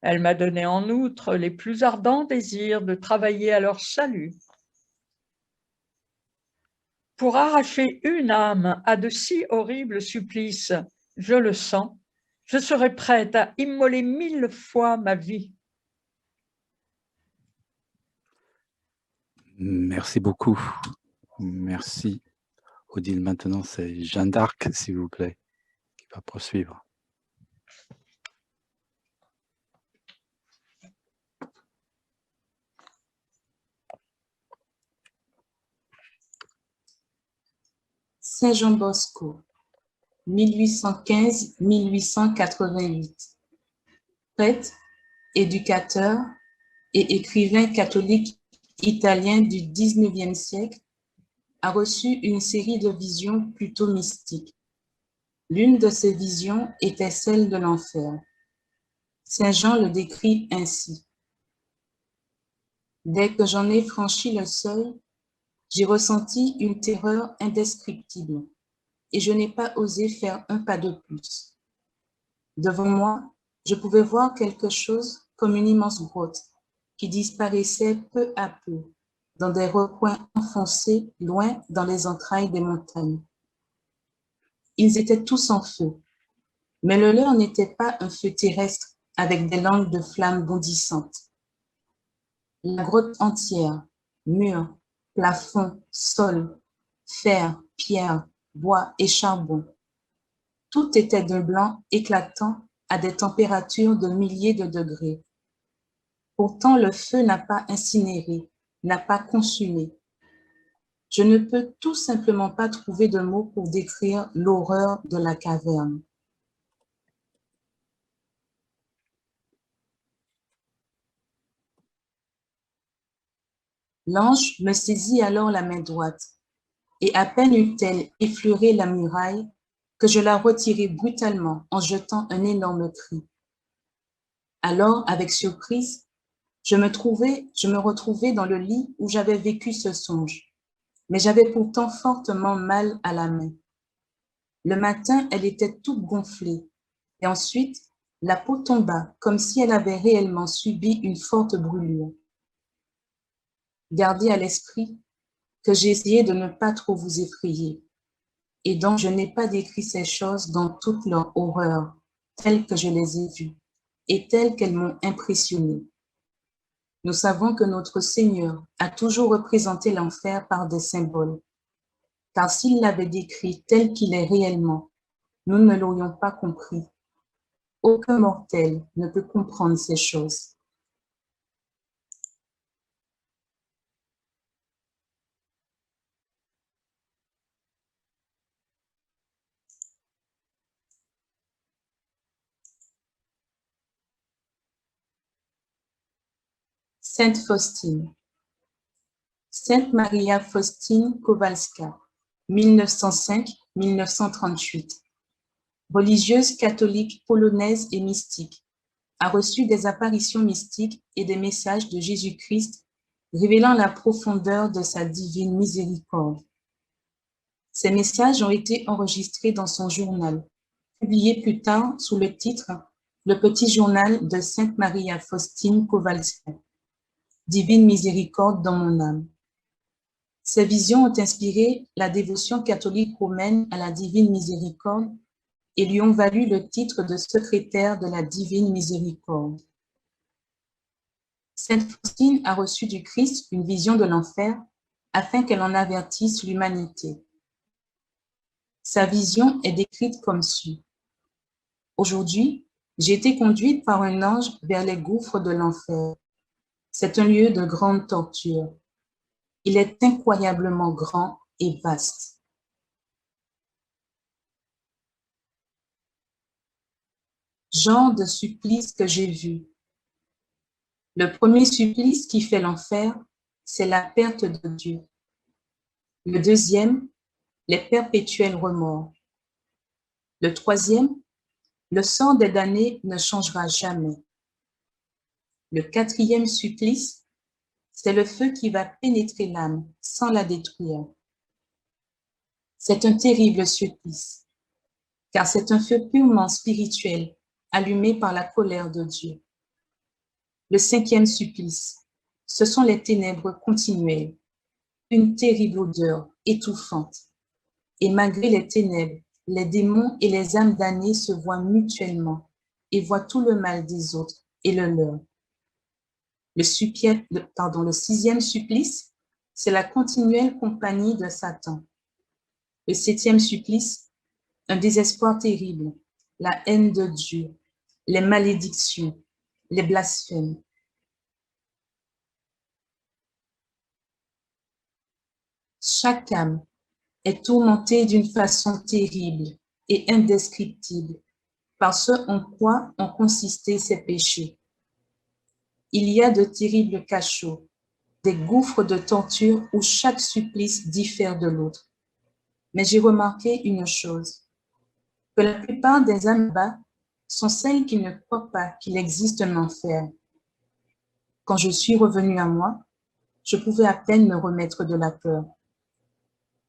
Elle m'a donné en outre les plus ardents désirs de travailler à leur salut. pour arracher une âme à de si horribles supplices, je le sens, je serais prête à immoler 1000 fois ma vie. Merci beaucoup. Merci. Odile, maintenant, c'est Jeanne d'Arc, s'il vous plaît, qui va poursuivre. Saint Jean Bosco, 1815-1888. Prêtre, éducateur et écrivain catholique italien du XIXe siècle, a reçu une série de visions plutôt mystiques. L'une de ces visions était celle de l'enfer. Saint Jean le décrit ainsi. Dès que j'en ai franchi le seuil, j'ai ressenti une terreur indescriptible et je n'ai pas osé faire un pas de plus. Devant moi, je pouvais voir quelque chose comme une immense grotte qui disparaissait peu à peu dans des recoins enfoncés loin dans les entrailles des montagnes. Ils étaient tous en feu, mais le leur n'était pas un feu terrestre avec des langues de flammes bondissantes. La grotte entière, murs, plafond, sol, fer, pierre, bois et charbon, tout était d'un blanc éclatant à des températures de milliers de degrés. Pourtant, le feu n'a pas incinéré, n'a pas consumé. Je ne peux tout simplement pas trouver de mots pour décrire l'horreur de la caverne. L'ange me saisit alors la main droite, et à peine eut-elle effleuré la muraille que je la retirai brutalement en jetant un énorme cri. Alors, avec surprise, je me retrouvai dans le lit où j'avais vécu ce songe, mais j'avais pourtant fortement mal à la main. Le matin, elle était toute gonflée, et ensuite, la peau tomba comme si elle avait réellement subi une forte brûlure. Gardez à l'esprit que j'ai essayé de ne pas trop vous effrayer, et donc je n'ai pas décrit ces choses dans toute leur horreur, telles que je les ai vues, et telles qu'elles m'ont impressionnée. Nous savons que notre Seigneur a toujours représenté l'enfer par des symboles, car s'il l'avait décrit tel qu'il est réellement, nous ne l'aurions pas compris. Aucun mortel ne peut comprendre ces choses. Sainte Faustine. Sainte Maria Faustine Kowalska, 1905-1938. Religieuse catholique polonaise et mystique, a reçu des apparitions mystiques et des messages de Jésus-Christ révélant la profondeur de sa divine miséricorde. Ces messages ont été enregistrés dans son journal, publié plus tard sous le titre « Le petit journal de Sainte Maria Faustine Kowalska, divine miséricorde dans mon âme ». Ces visions ont inspiré la dévotion catholique romaine à la divine miséricorde et lui ont valu le titre de secrétaire de la divine miséricorde. Sainte Faustine a reçu du Christ une vision de l'enfer afin qu'elle en avertisse l'humanité. Sa vision est décrite comme suit. Aujourd'hui, j'ai été conduite par un ange vers les gouffres de l'enfer. C'est un lieu de grande torture. Il est incroyablement grand et vaste. Genre de supplice que j'ai vu. Le premier supplice qui fait l'enfer, c'est la perte de Dieu. Le deuxième, les perpétuels remords. Le troisième, le sort des damnés ne changera jamais. Le quatrième supplice, c'est le feu qui va pénétrer l'âme sans la détruire. C'est un terrible supplice, car c'est un feu purement spirituel allumé par la colère de Dieu. Le cinquième supplice, ce sont les ténèbres continuelles. une terrible odeur étouffante. Et malgré les ténèbres, les démons et les âmes damnées se voient mutuellement et voient tout le mal des autres et le leur. Le 6e supplice, c'est la continuelle compagnie de Satan. Le 7e supplice, un désespoir terrible, la haine de Dieu, les malédictions, les blasphèmes. Chaque âme est tourmentée d'une façon terrible et indescriptible par ce en quoi ont consisté ses péchés. Il y a de terribles cachots, des gouffres de torture où chaque supplice diffère de l'autre. Mais j'ai remarqué une chose, que la plupart des âmes bas sont celles qui ne croient pas qu'il existe un enfer. Quand je suis revenue à moi, je pouvais à peine me remettre de la peur.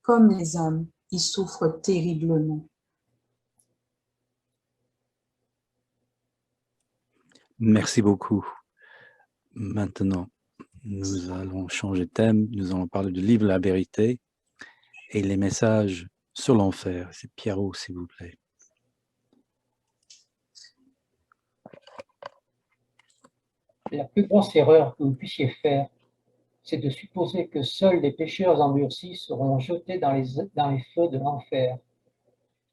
Comme les âmes, ils souffrent terriblement. Merci beaucoup. Maintenant, nous allons changer de thème. Nous allons parler du livre La Vérité et les messages sur l'enfer. C'est Pierrot, s'il vous plaît. La plus grosse erreur que vous puissiez faire, c'est de supposer que seuls les pécheurs endurcis seront jetés dans les feux de l'enfer.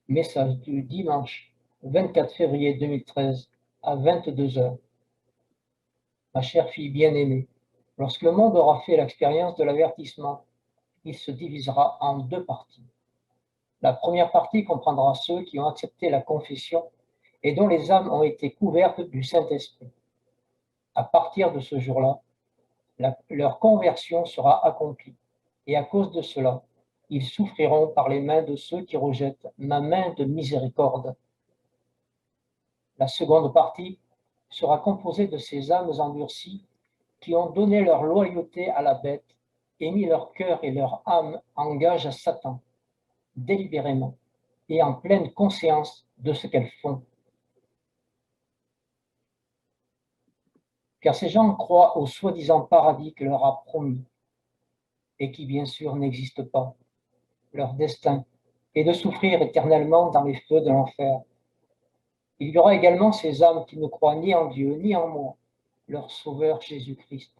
Message du dimanche 24 février 2013 à 22h. Ma chère fille bien-aimée, lorsque le monde aura fait l'expérience de l'avertissement, il se divisera en 2 parties. La première partie comprendra ceux qui ont accepté la confession et dont les âmes ont été couvertes du Saint-Esprit. À partir de ce jour-là, leur conversion sera accomplie. Et à cause de cela, ils souffriront par les mains de ceux qui rejettent ma main de miséricorde. La seconde partie sera composée de ces âmes endurcies qui ont donné leur loyauté à la bête et mis leur cœur et leur âme en gage à Satan, délibérément et en pleine conscience de ce qu'elles font. Car ces gens croient au soi-disant paradis que leur a promis et qui bien sûr n'existe pas. Leur destin est de souffrir éternellement dans les feux de l'enfer. Il y aura également ces âmes qui ne croient ni en Dieu ni en moi, leur Sauveur Jésus-Christ.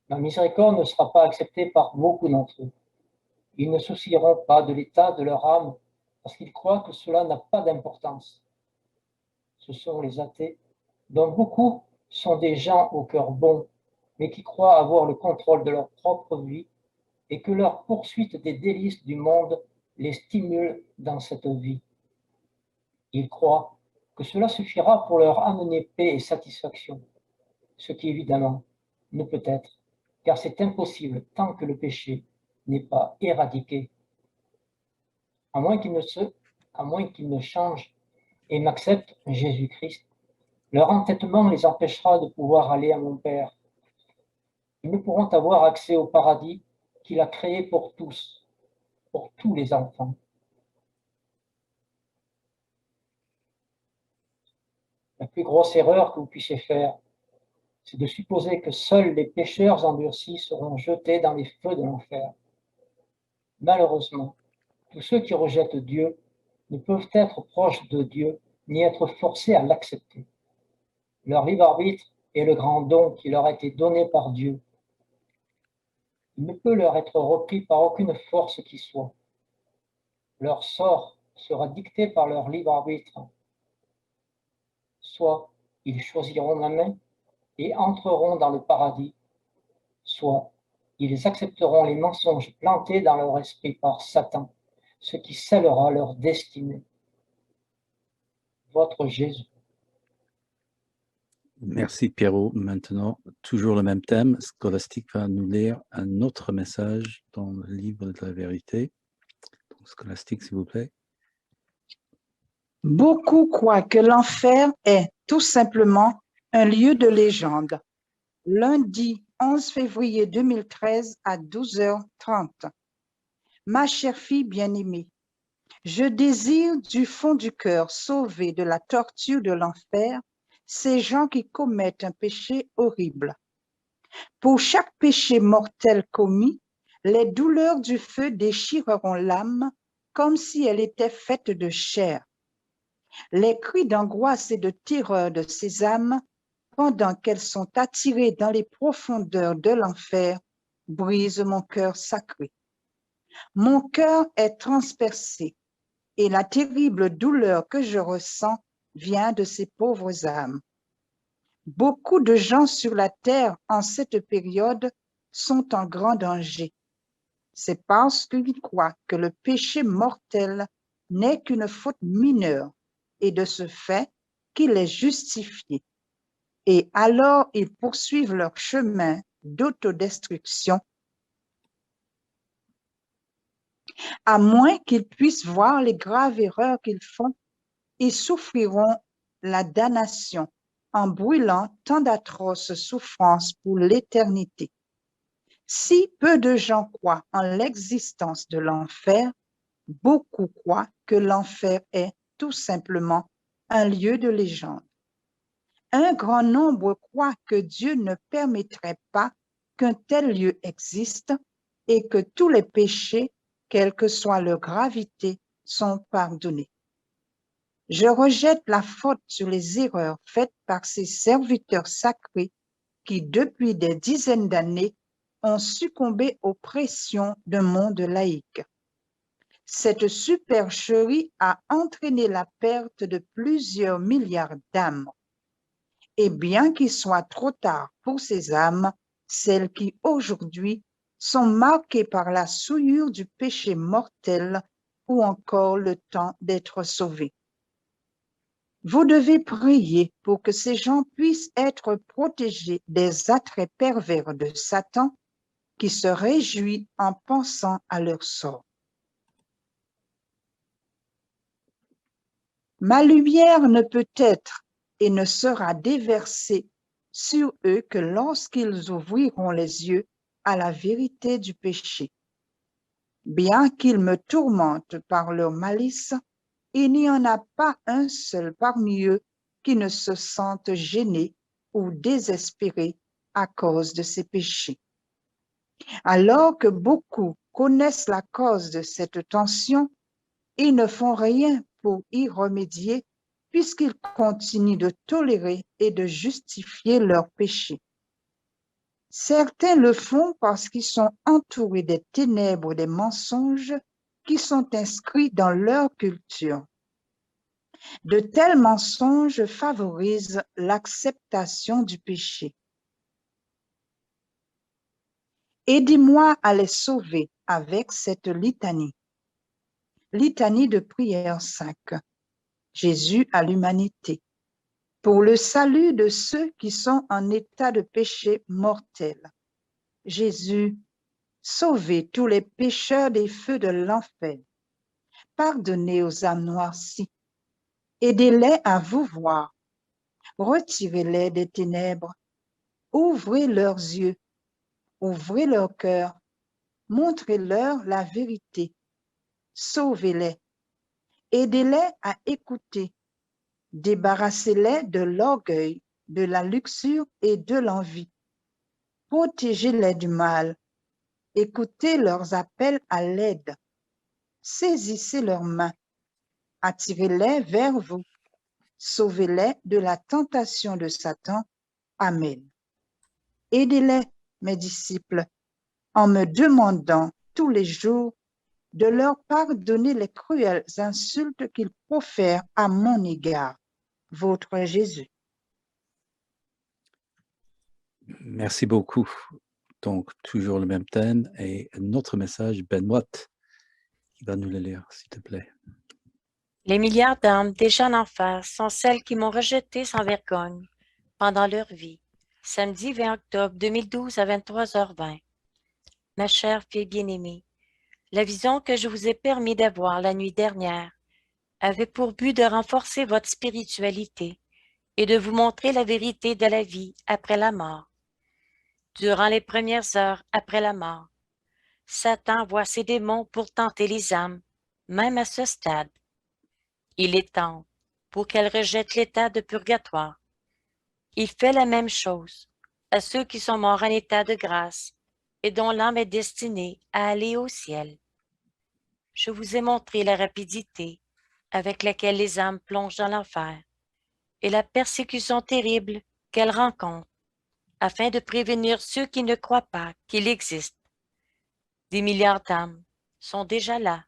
Ma miséricorde ne sera pas acceptée par beaucoup d'entre eux. Ils ne soucieront pas de l'état de leur âme parce qu'ils croient que cela n'a pas d'importance. Ce sont les athées, dont beaucoup sont des gens au cœur bon, mais qui croient avoir le contrôle de leur propre vie et que leur poursuite des délices du monde les stimule dans cette vie. Ils croient que cela suffira pour leur amener paix et satisfaction, ce qui évidemment ne peut être, car c'est impossible tant que le péché n'est pas éradiqué. À moins qu'ils ne changent et m'acceptent Jésus-Christ, leur entêtement les empêchera de pouvoir aller à mon Père. Ils ne pourront avoir accès au paradis qu'il a créé pour tous les enfants. La plus grosse erreur que vous puissiez faire, c'est de supposer que seuls les pécheurs endurcis seront jetés dans les feux de l'enfer. Malheureusement, tous ceux qui rejettent Dieu ne peuvent être proches de Dieu ni être forcés à l'accepter. Leur libre arbitre est le grand don qui leur a été donné par Dieu. Il ne peut leur être repris par aucune force qui soit. Leur sort sera dicté par leur libre arbitre. Soit ils choisiront ma main et entreront dans le paradis, soit ils accepteront les mensonges plantés dans leur esprit par Satan, ce qui scellera leur destinée. Votre Jésus. Merci Pierrot. Maintenant, toujours le même thème. Scholastique va nous lire un autre message dans le livre de la vérité. Donc, Scholastique, s'il vous plaît. Beaucoup croient que l'enfer est tout simplement un lieu de légende. Lundi 11 février 2013 à 12h30. Ma chère fille bien-aimée, je désire du fond du cœur sauver de la torture de l'enfer ces gens qui commettent un péché horrible. Pour chaque péché mortel commis, Les douleurs du feu déchireront l'âme comme si elle était faite de chair. Les cris d'angoisse et de terreur de ces âmes, pendant qu'elles sont attirées dans les profondeurs de l'enfer, brisent mon cœur sacré. Mon cœur est transpercé et la terrible douleur que je ressens vient de ces pauvres âmes. Beaucoup de gens sur la terre en cette période sont en grand danger. C'est parce qu'ils croient que le péché mortel n'est qu'une faute mineure et de ce fait qu'il est justifié. Et alors ils poursuivent leur chemin d'autodestruction, à moins qu'ils puissent voir les graves erreurs qu'ils font, ils souffriront la damnation en brûlant tant d'atroces souffrances pour l'éternité. Si peu de gens croient en l'existence de l'enfer, beaucoup croient que l'enfer est tout simplement un lieu de légende. Un grand nombre croient que Dieu ne permettrait pas qu'un tel lieu existe et que tous les péchés, quelle que soit leur gravité, sont pardonnés. Je rejette la faute sur les erreurs faites par ces serviteurs sacrés qui, depuis des dizaines d'années, ont succombé aux pressions d'un monde laïque. Cette supercherie a entraîné la perte de plusieurs milliards d'âmes. Et bien qu'il soit trop tard pour ces âmes, celles qui aujourd'hui sont marquées par la souillure du péché mortel ou encore le temps d'être sauvées. Vous devez prier pour que ces gens puissent être protégés des attraits pervers de Satan qui se réjouit en pensant à leur sort. Ma lumière ne peut être et ne sera déversée sur eux que lorsqu'ils ouvriront les yeux à la vérité du péché. Bien qu'ils me tourmentent par leur malice, il n'y en a pas un seul parmi eux qui ne se sente gêné ou désespéré à cause de ses péchés. Alors que beaucoup connaissent la cause de cette tension, ils ne font rien pour y remédier puisqu'ils continuent de tolérer et de justifier leurs péchés. Certains le font parce qu'ils sont entourés des ténèbres des mensonges qui sont inscrits dans leur culture. De tels mensonges favorisent l'acceptation du péché. Aidez-moi à les sauver avec cette litanie. Litanie de prière 5. Jésus à l'humanité. Pour le salut de ceux qui sont en état de péché mortel. Jésus, sauvez tous les pécheurs des feux de l'enfer. Pardonnez aux âmes noircies. Aidez-les à vous voir. Retirez-les des ténèbres. Ouvrez leurs yeux. Ouvrez leur cœur. Montrez-leur la vérité. Sauvez-les. Aidez-les à écouter. Débarrassez-les de l'orgueil, de la luxure et de l'envie. Protégez-les du mal. Écoutez leurs appels à l'aide. Saisissez leurs mains. Attirez-les vers vous. Sauvez-les de la tentation de Satan. Amen. Aidez-les, mes disciples, en me demandant tous les jours de leur pardonner les cruelles insultes qu'ils profèrent à mon égard. Votre Jésus. Merci beaucoup. Donc, toujours le même thème et notre message, Benoît, qui va nous le lire, s'il te plaît. Les milliards d'âmes déjà en enfer sont celles qui m'ont rejeté sans vergogne pendant leur vie. Samedi 20 octobre 2012 à 23h20. Ma chère fille bien-aimée, la vision que je vous ai permis d'avoir la nuit dernière avait pour but de renforcer votre spiritualité et de vous montrer la vérité de la vie après la mort. Durant les premières heures après la mort, Satan envoie ses démons pour tenter les âmes, même à ce stade. Il les tente pour qu'elles rejettent l'état de purgatoire. Il fait la même chose à ceux qui sont morts en état de grâce et dont l'âme est destinée à aller au ciel. Je vous ai montré la rapidité avec laquelle les âmes plongent dans l'enfer et la persécution terrible qu'elles rencontrent afin de prévenir ceux qui ne croient pas qu'il existe. Des milliards d'âmes sont déjà là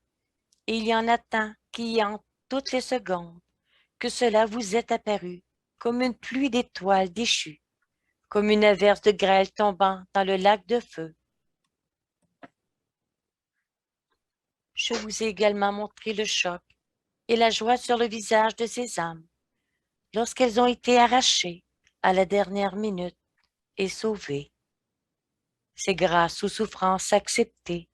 et il y en a tant qui hantent toutes les secondes que cela vous est apparu comme une pluie d'étoiles déchues, comme une averse de grêle tombant dans le lac de feu. Je vous ai également montré le choc et la joie sur le visage de ces âmes lorsqu'elles ont été arrachées à la dernière minute et sauvées. C'est grâce aux souffrances acceptées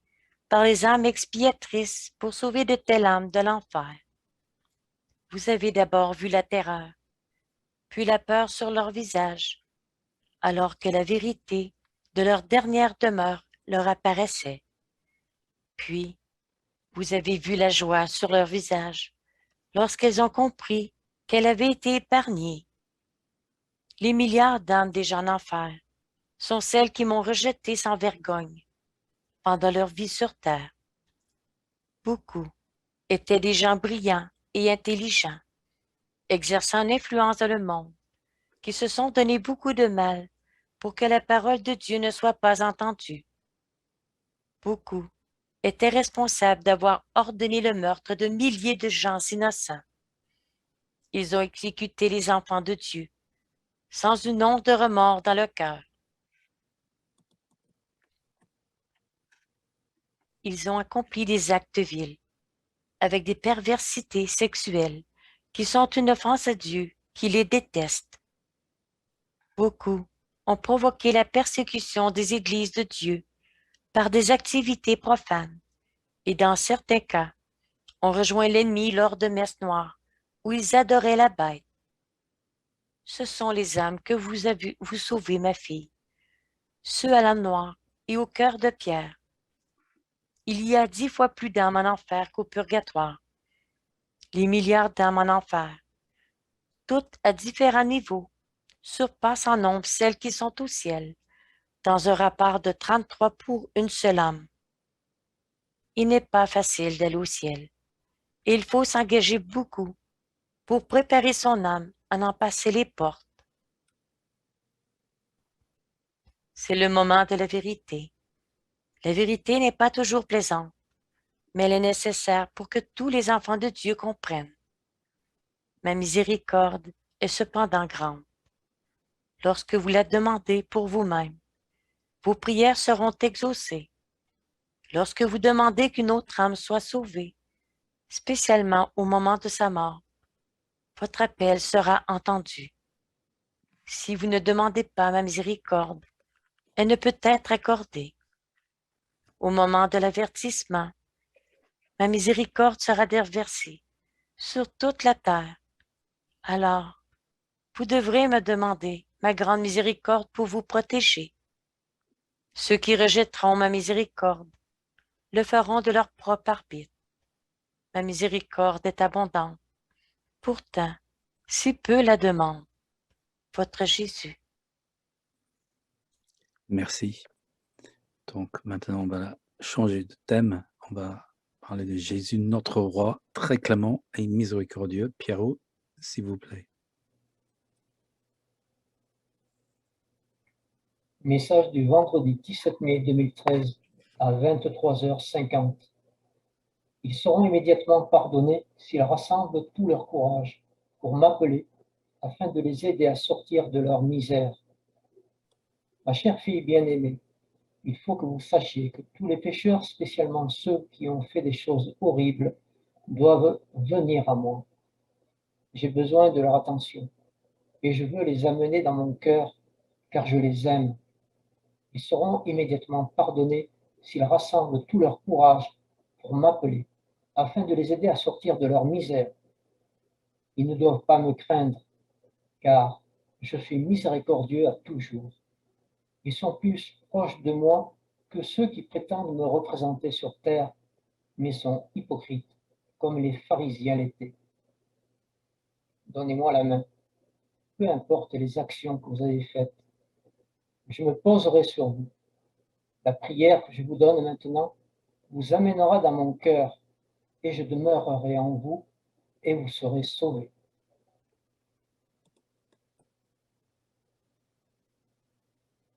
par les âmes expiatrices pour sauver de telles âmes de l'enfer. Vous avez d'abord vu la terreur, puis la peur sur leur visage, alors que la vérité de leur dernière demeure leur apparaissait. Puis, vous avez vu la joie sur leur visage lorsqu'elles ont compris qu'elle avait été épargnée. Les milliards d'âmes déjà en enfer sont celles qui m'ont rejeté sans vergogne pendant leur vie sur terre. Beaucoup étaient des gens brillants et intelligents, exerçant une influence dans le monde, qui se sont donné beaucoup de mal pour que la parole de Dieu ne soit pas entendue. Beaucoup étaient responsables d'avoir ordonné le meurtre de milliers de gens innocents. Ils ont exécuté les enfants de Dieu, sans une once de remords dans le cœur. Ils ont accompli des actes vils, avec des perversités sexuelles, qui sont une offense à Dieu, qui les déteste. Beaucoup ont provoqué la persécution des églises de Dieu par des activités profanes, et dans certains cas, ont rejoint l'ennemi lors de messes noires, où ils adoraient la bête. Ce sont les âmes que vous avez vous sauvez, ma fille, ceux à l'âme noire et au cœur de pierre. Il y a 10 fois plus d'âmes en enfer qu'au purgatoire. Les milliards d'âmes en enfer, toutes à différents niveaux, surpassent en nombre celles qui sont au ciel, dans un rapport de 33 pour une seule âme. Il n'est pas facile d'aller au ciel, et il faut s'engager beaucoup pour préparer son âme à en passer les portes. C'est le moment de la vérité. La vérité n'est pas toujours plaisante, mais elle est nécessaire pour que tous les enfants de Dieu comprennent. Ma miséricorde est cependant grande. Lorsque vous la demandez pour vous-même, vos prières seront exaucées. Lorsque vous demandez qu'une autre âme soit sauvée, spécialement au moment de sa mort, votre appel sera entendu. Si vous ne demandez pas ma miséricorde, elle ne peut être accordée. Au moment de l'avertissement, ma miséricorde sera déversée sur toute la terre. Alors, vous devrez me demander ma grande miséricorde pour vous protéger. Ceux qui rejetteront ma miséricorde le feront de leur propre arbitre. Ma miséricorde est abondante. Pourtant, si peu la demandent. Votre Jésus. Merci. Donc maintenant, on va changer de thème. On va parler de Jésus, notre roi, très clément et miséricordieux. Pierrot, s'il vous plaît. Message du vendredi 17 mai 2013 à 23h50. Ils seront immédiatement pardonnés s'ils rassemblent tout leur courage pour m'appeler afin de les aider à sortir de leur misère. Ma chère fille bien-aimée, il faut que vous sachiez que tous les pécheurs, spécialement ceux qui ont fait des choses horribles, doivent venir à moi. J'ai besoin de leur attention et je veux les amener dans mon cœur car je les aime. Ils seront immédiatement pardonnés s'ils rassemblent tout leur courage pour m'appeler, afin de les aider à sortir de leur misère. Ils ne doivent pas me craindre, car je suis miséricordieux à toujours. Ils sont plus proches de moi que ceux qui prétendent me représenter sur terre, mais sont hypocrites, comme les pharisiens l'étaient. Donnez-moi la main, peu importe les actions que vous avez faites. Je me poserai sur vous. La prière que je vous donne maintenant vous amènera dans mon cœur et je demeurerai en vous et vous serez sauvés.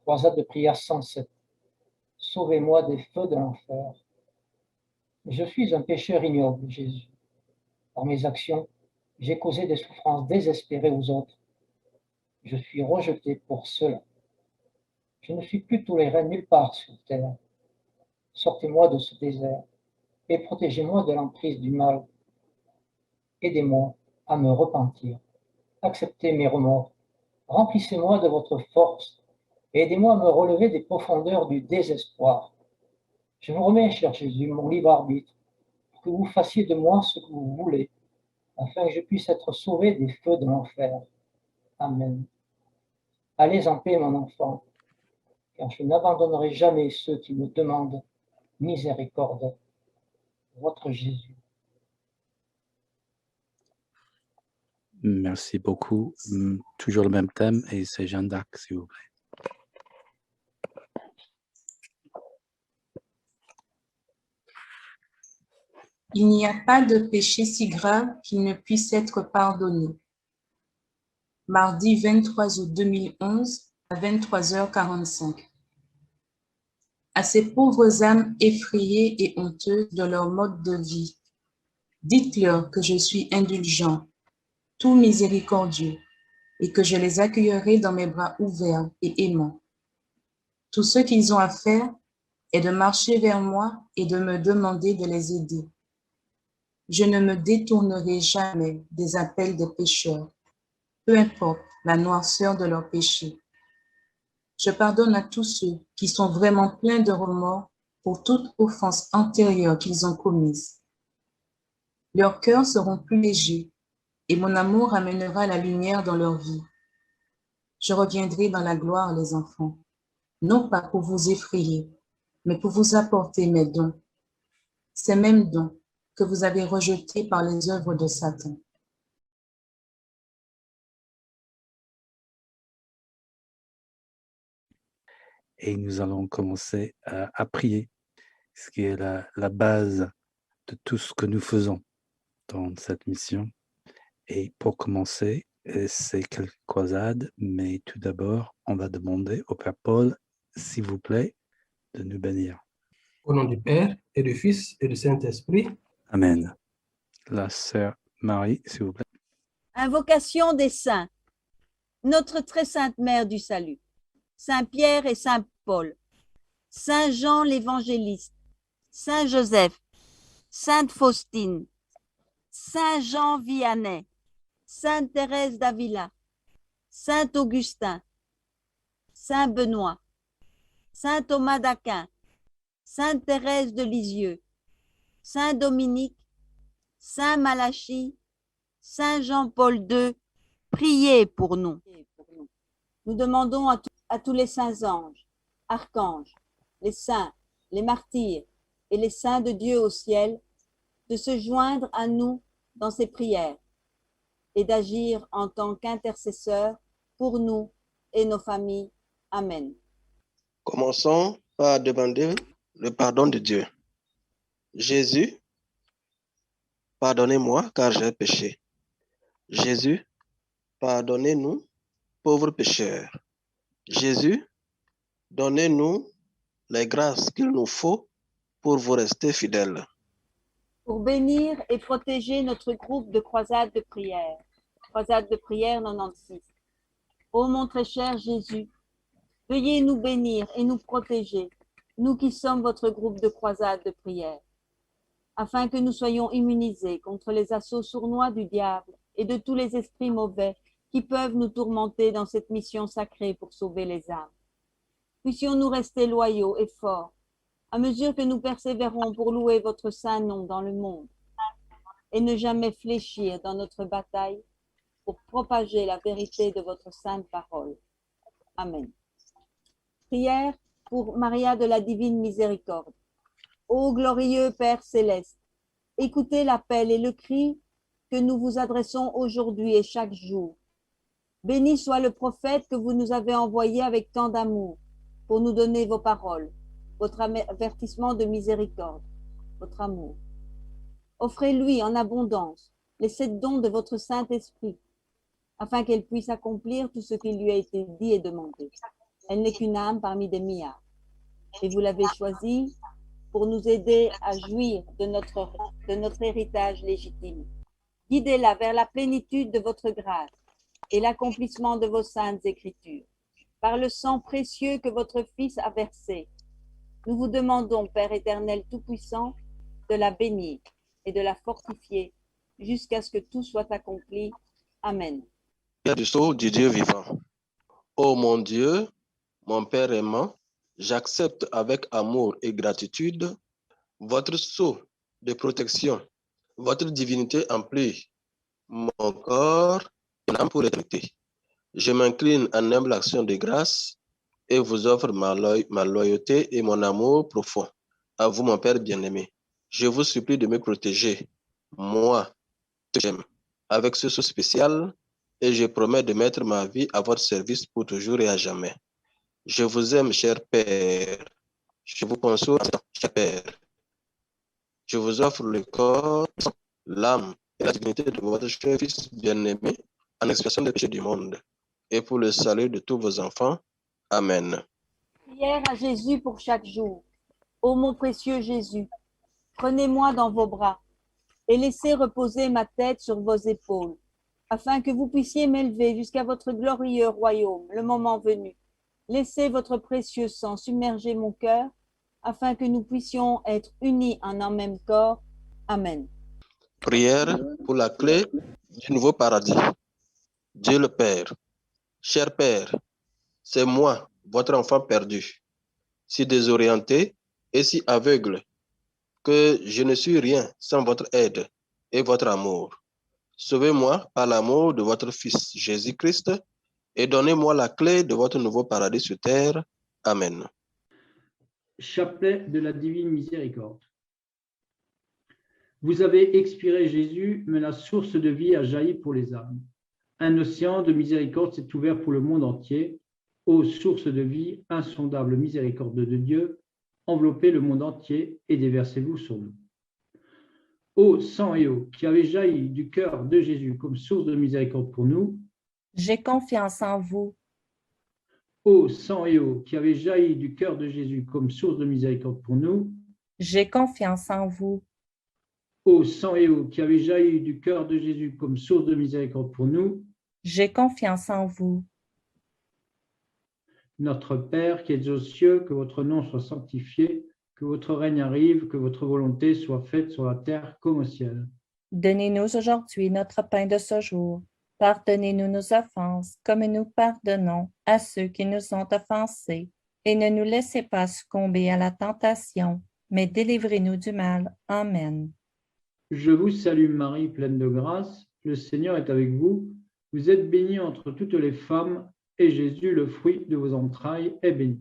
Croisade de prière 107. Sauvez-moi des feux de l'enfer. Je suis un pécheur ignoble, Jésus. Par mes actions, j'ai causé des souffrances désespérées aux autres. Je suis rejeté pour cela. Je ne suis plus toléré nulle part sur terre. Sortez-moi de ce désert et protégez-moi de l'emprise du mal. Aidez-moi à me repentir. Acceptez mes remords. Remplissez-moi de votre force et aidez-moi à me relever des profondeurs du désespoir. Je vous remets, cher Jésus, mon libre arbitre, pour que vous fassiez de moi ce que vous voulez, afin que je puisse être sauvé des feux de l'enfer. Amen. Allez en paix, mon enfant, car je n'abandonnerai jamais ceux qui me demandent miséricorde. Votre Jésus. Merci beaucoup. Toujours le même thème, et c'est Jeanne d'Arc, s'il vous plaît. Il n'y a pas de péché si grave qu'il ne puisse être pardonné. Mardi 23 août 2011 à 23h45. À ces pauvres âmes effrayées et honteuses de leur mode de vie, dites-leur que je suis indulgent, tout miséricordieux, et que je les accueillerai dans mes bras ouverts et aimants. Tout ce qu'ils ont à faire est de marcher vers moi et de me demander de les aider. Je ne me détournerai jamais des appels des pécheurs, peu importe la noirceur de leurs péchés. Je pardonne à tous ceux qui sont vraiment pleins de remords pour toute offense antérieure qu'ils ont commise. Leurs cœurs seront plus légers et mon amour amènera la lumière dans leur vie. Je reviendrai dans la gloire, les enfants, non pas pour vous effrayer, mais pour vous apporter mes dons, ces mêmes dons que vous avez rejetés par les œuvres de Satan. Et nous allons commencer à prier, ce qui est la base de tout ce que nous faisons dans cette mission. Et pour commencer, c'est quelques croisades, mais tout d'abord, on va demander au Père Paul, s'il vous plaît, de nous bénir. Au nom du Père, et du Fils, et du Saint-Esprit. Amen. La sœur Marie, s'il vous plaît. Invocation des saints. Notre très sainte Mère du Salut, Saint Pierre et Saint Paul, Saint Jean l'Évangéliste, Saint Joseph, Sainte Faustine, Saint Jean Vianney, Sainte Thérèse d'Avila, Saint Augustin, Saint Benoît, Saint Thomas d'Aquin, Sainte Thérèse de Lisieux, Saint Dominique, Saint Malachie, Saint Jean-Paul II, priez pour nous. Nous demandons à tous les saints anges, archanges, les saints, les martyrs et les saints de Dieu au ciel de se joindre à nous dans ces prières et d'agir en tant qu'intercesseurs pour nous et nos familles. Amen. Commençons par demander le pardon de Dieu. Jésus, pardonnez-moi car j'ai péché. Jésus, pardonnez-nous, pauvres pécheurs. Jésus, donnez-nous les grâces qu'il nous faut pour vous rester fidèles. Pour bénir et protéger notre groupe de croisade de prière, croisade de prière 96. Ô mon très cher Jésus, veuillez nous bénir et nous protéger, nous qui sommes votre groupe de croisade de prière, afin que nous soyons immunisés contre les assauts sournois du diable et de tous les esprits mauvais qui peuvent nous tourmenter dans cette mission sacrée pour sauver les âmes. Puissions-nous rester loyaux et forts à mesure que nous persévérons pour louer votre saint nom dans le monde et ne jamais fléchir dans notre bataille pour propager la vérité de votre sainte parole. Amen. Prière pour Maria de la Divine Miséricorde. Ô glorieux Père céleste, écoutez l'appel et le cri que nous vous adressons aujourd'hui et chaque jour. Béni soit le prophète que vous nous avez envoyé avec tant d'amour pour nous donner vos paroles, votre avertissement de miséricorde, votre amour. Offrez-lui en abondance les 7 dons de votre Saint-Esprit, afin qu'elle puisse accomplir tout ce qui lui a été dit et demandé. Elle n'est qu'une âme parmi des milliards. Et vous l'avez choisie pour nous aider à jouir de notre héritage légitime. Guidez-la vers la plénitude de votre grâce et l'accomplissement de vos saintes écritures. Par le sang précieux que votre Fils a versé, nous vous demandons, Père éternel tout-puissant, de la bénir et de la fortifier jusqu'à ce que tout soit accompli. Amen. Prière du sceau du Dieu vivant. Ô mon Dieu, mon Père aimant, j'accepte avec amour et gratitude votre sceau de protection, votre divinité emplit mon corps et mon âme pour l'éternité. Je m'incline en humble action de grâce et vous offre ma loyauté et mon amour profond. À vous, mon Père bien-aimé, je vous supplie de me protéger, moi, que j'aime, avec ce sceau spécial, et je promets de mettre ma vie à votre service pour toujours et à jamais. Je vous aime, cher Père. Je vous console, cher Père. Je vous offre le corps, l'âme et la dignité de votre cher Fils bien-aimé en expiation des péchés du monde et pour le salut de tous vos enfants. Amen. Prière à Jésus pour chaque jour. Ô mon précieux Jésus, prenez-moi dans vos bras et laissez reposer ma tête sur vos épaules, afin que vous puissiez m'élever jusqu'à votre glorieux royaume, le moment venu. Laissez votre précieux sang submerger mon cœur, afin que nous puissions être unis en un même corps. Amen. Prière pour la clé du nouveau paradis. Dieu le Père, cher Père, c'est moi, votre enfant perdu, si désorienté et si aveugle, que je ne suis rien sans votre aide et votre amour. Sauvez-moi par l'amour de votre Fils Jésus-Christ et donnez-moi la clé de votre nouveau paradis sur terre. Amen. Chapelet de la divine miséricorde. Vous avez expiré Jésus, mais la source de vie a jailli pour les âmes. Un océan de miséricorde s'est ouvert pour le monde entier. Ô source de vie, insondable miséricorde de Dieu, enveloppez le monde entier et déversez-vous sur nous. Ô sang et eau qui avez jailli du cœur de Jésus comme source de miséricorde pour nous, j'ai confiance en vous. Ô sang et eau qui avez jailli du cœur de Jésus comme source de miséricorde pour nous, j'ai confiance en vous. Ô sang et eau qui avez jailli du cœur de Jésus comme source de miséricorde pour nous, j'ai confiance en vous. Notre Père qui êtes aux cieux, que votre nom soit sanctifié, que votre règne arrive, que votre volonté soit faite sur la terre comme au ciel. Donnez-nous aujourd'hui notre pain de ce jour. Pardonnez-nous nos offenses, comme nous pardonnons à ceux qui nous ont offensés. Et ne nous laissez pas succomber à la tentation, mais délivrez-nous du mal. Amen. Je vous salue Marie, pleine de grâce, le Seigneur est avec vous. Vous êtes bénie entre toutes les femmes, et Jésus, le fruit de vos entrailles, est béni.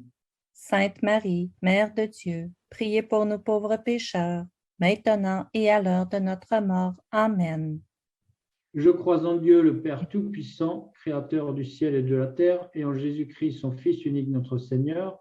Sainte Marie, Mère de Dieu, priez pour nous pauvres pécheurs, maintenant et à l'heure de notre mort. Amen. Je crois en Dieu, le Père Tout-Puissant, Créateur du ciel et de la terre, et en Jésus-Christ, son Fils unique, notre Seigneur,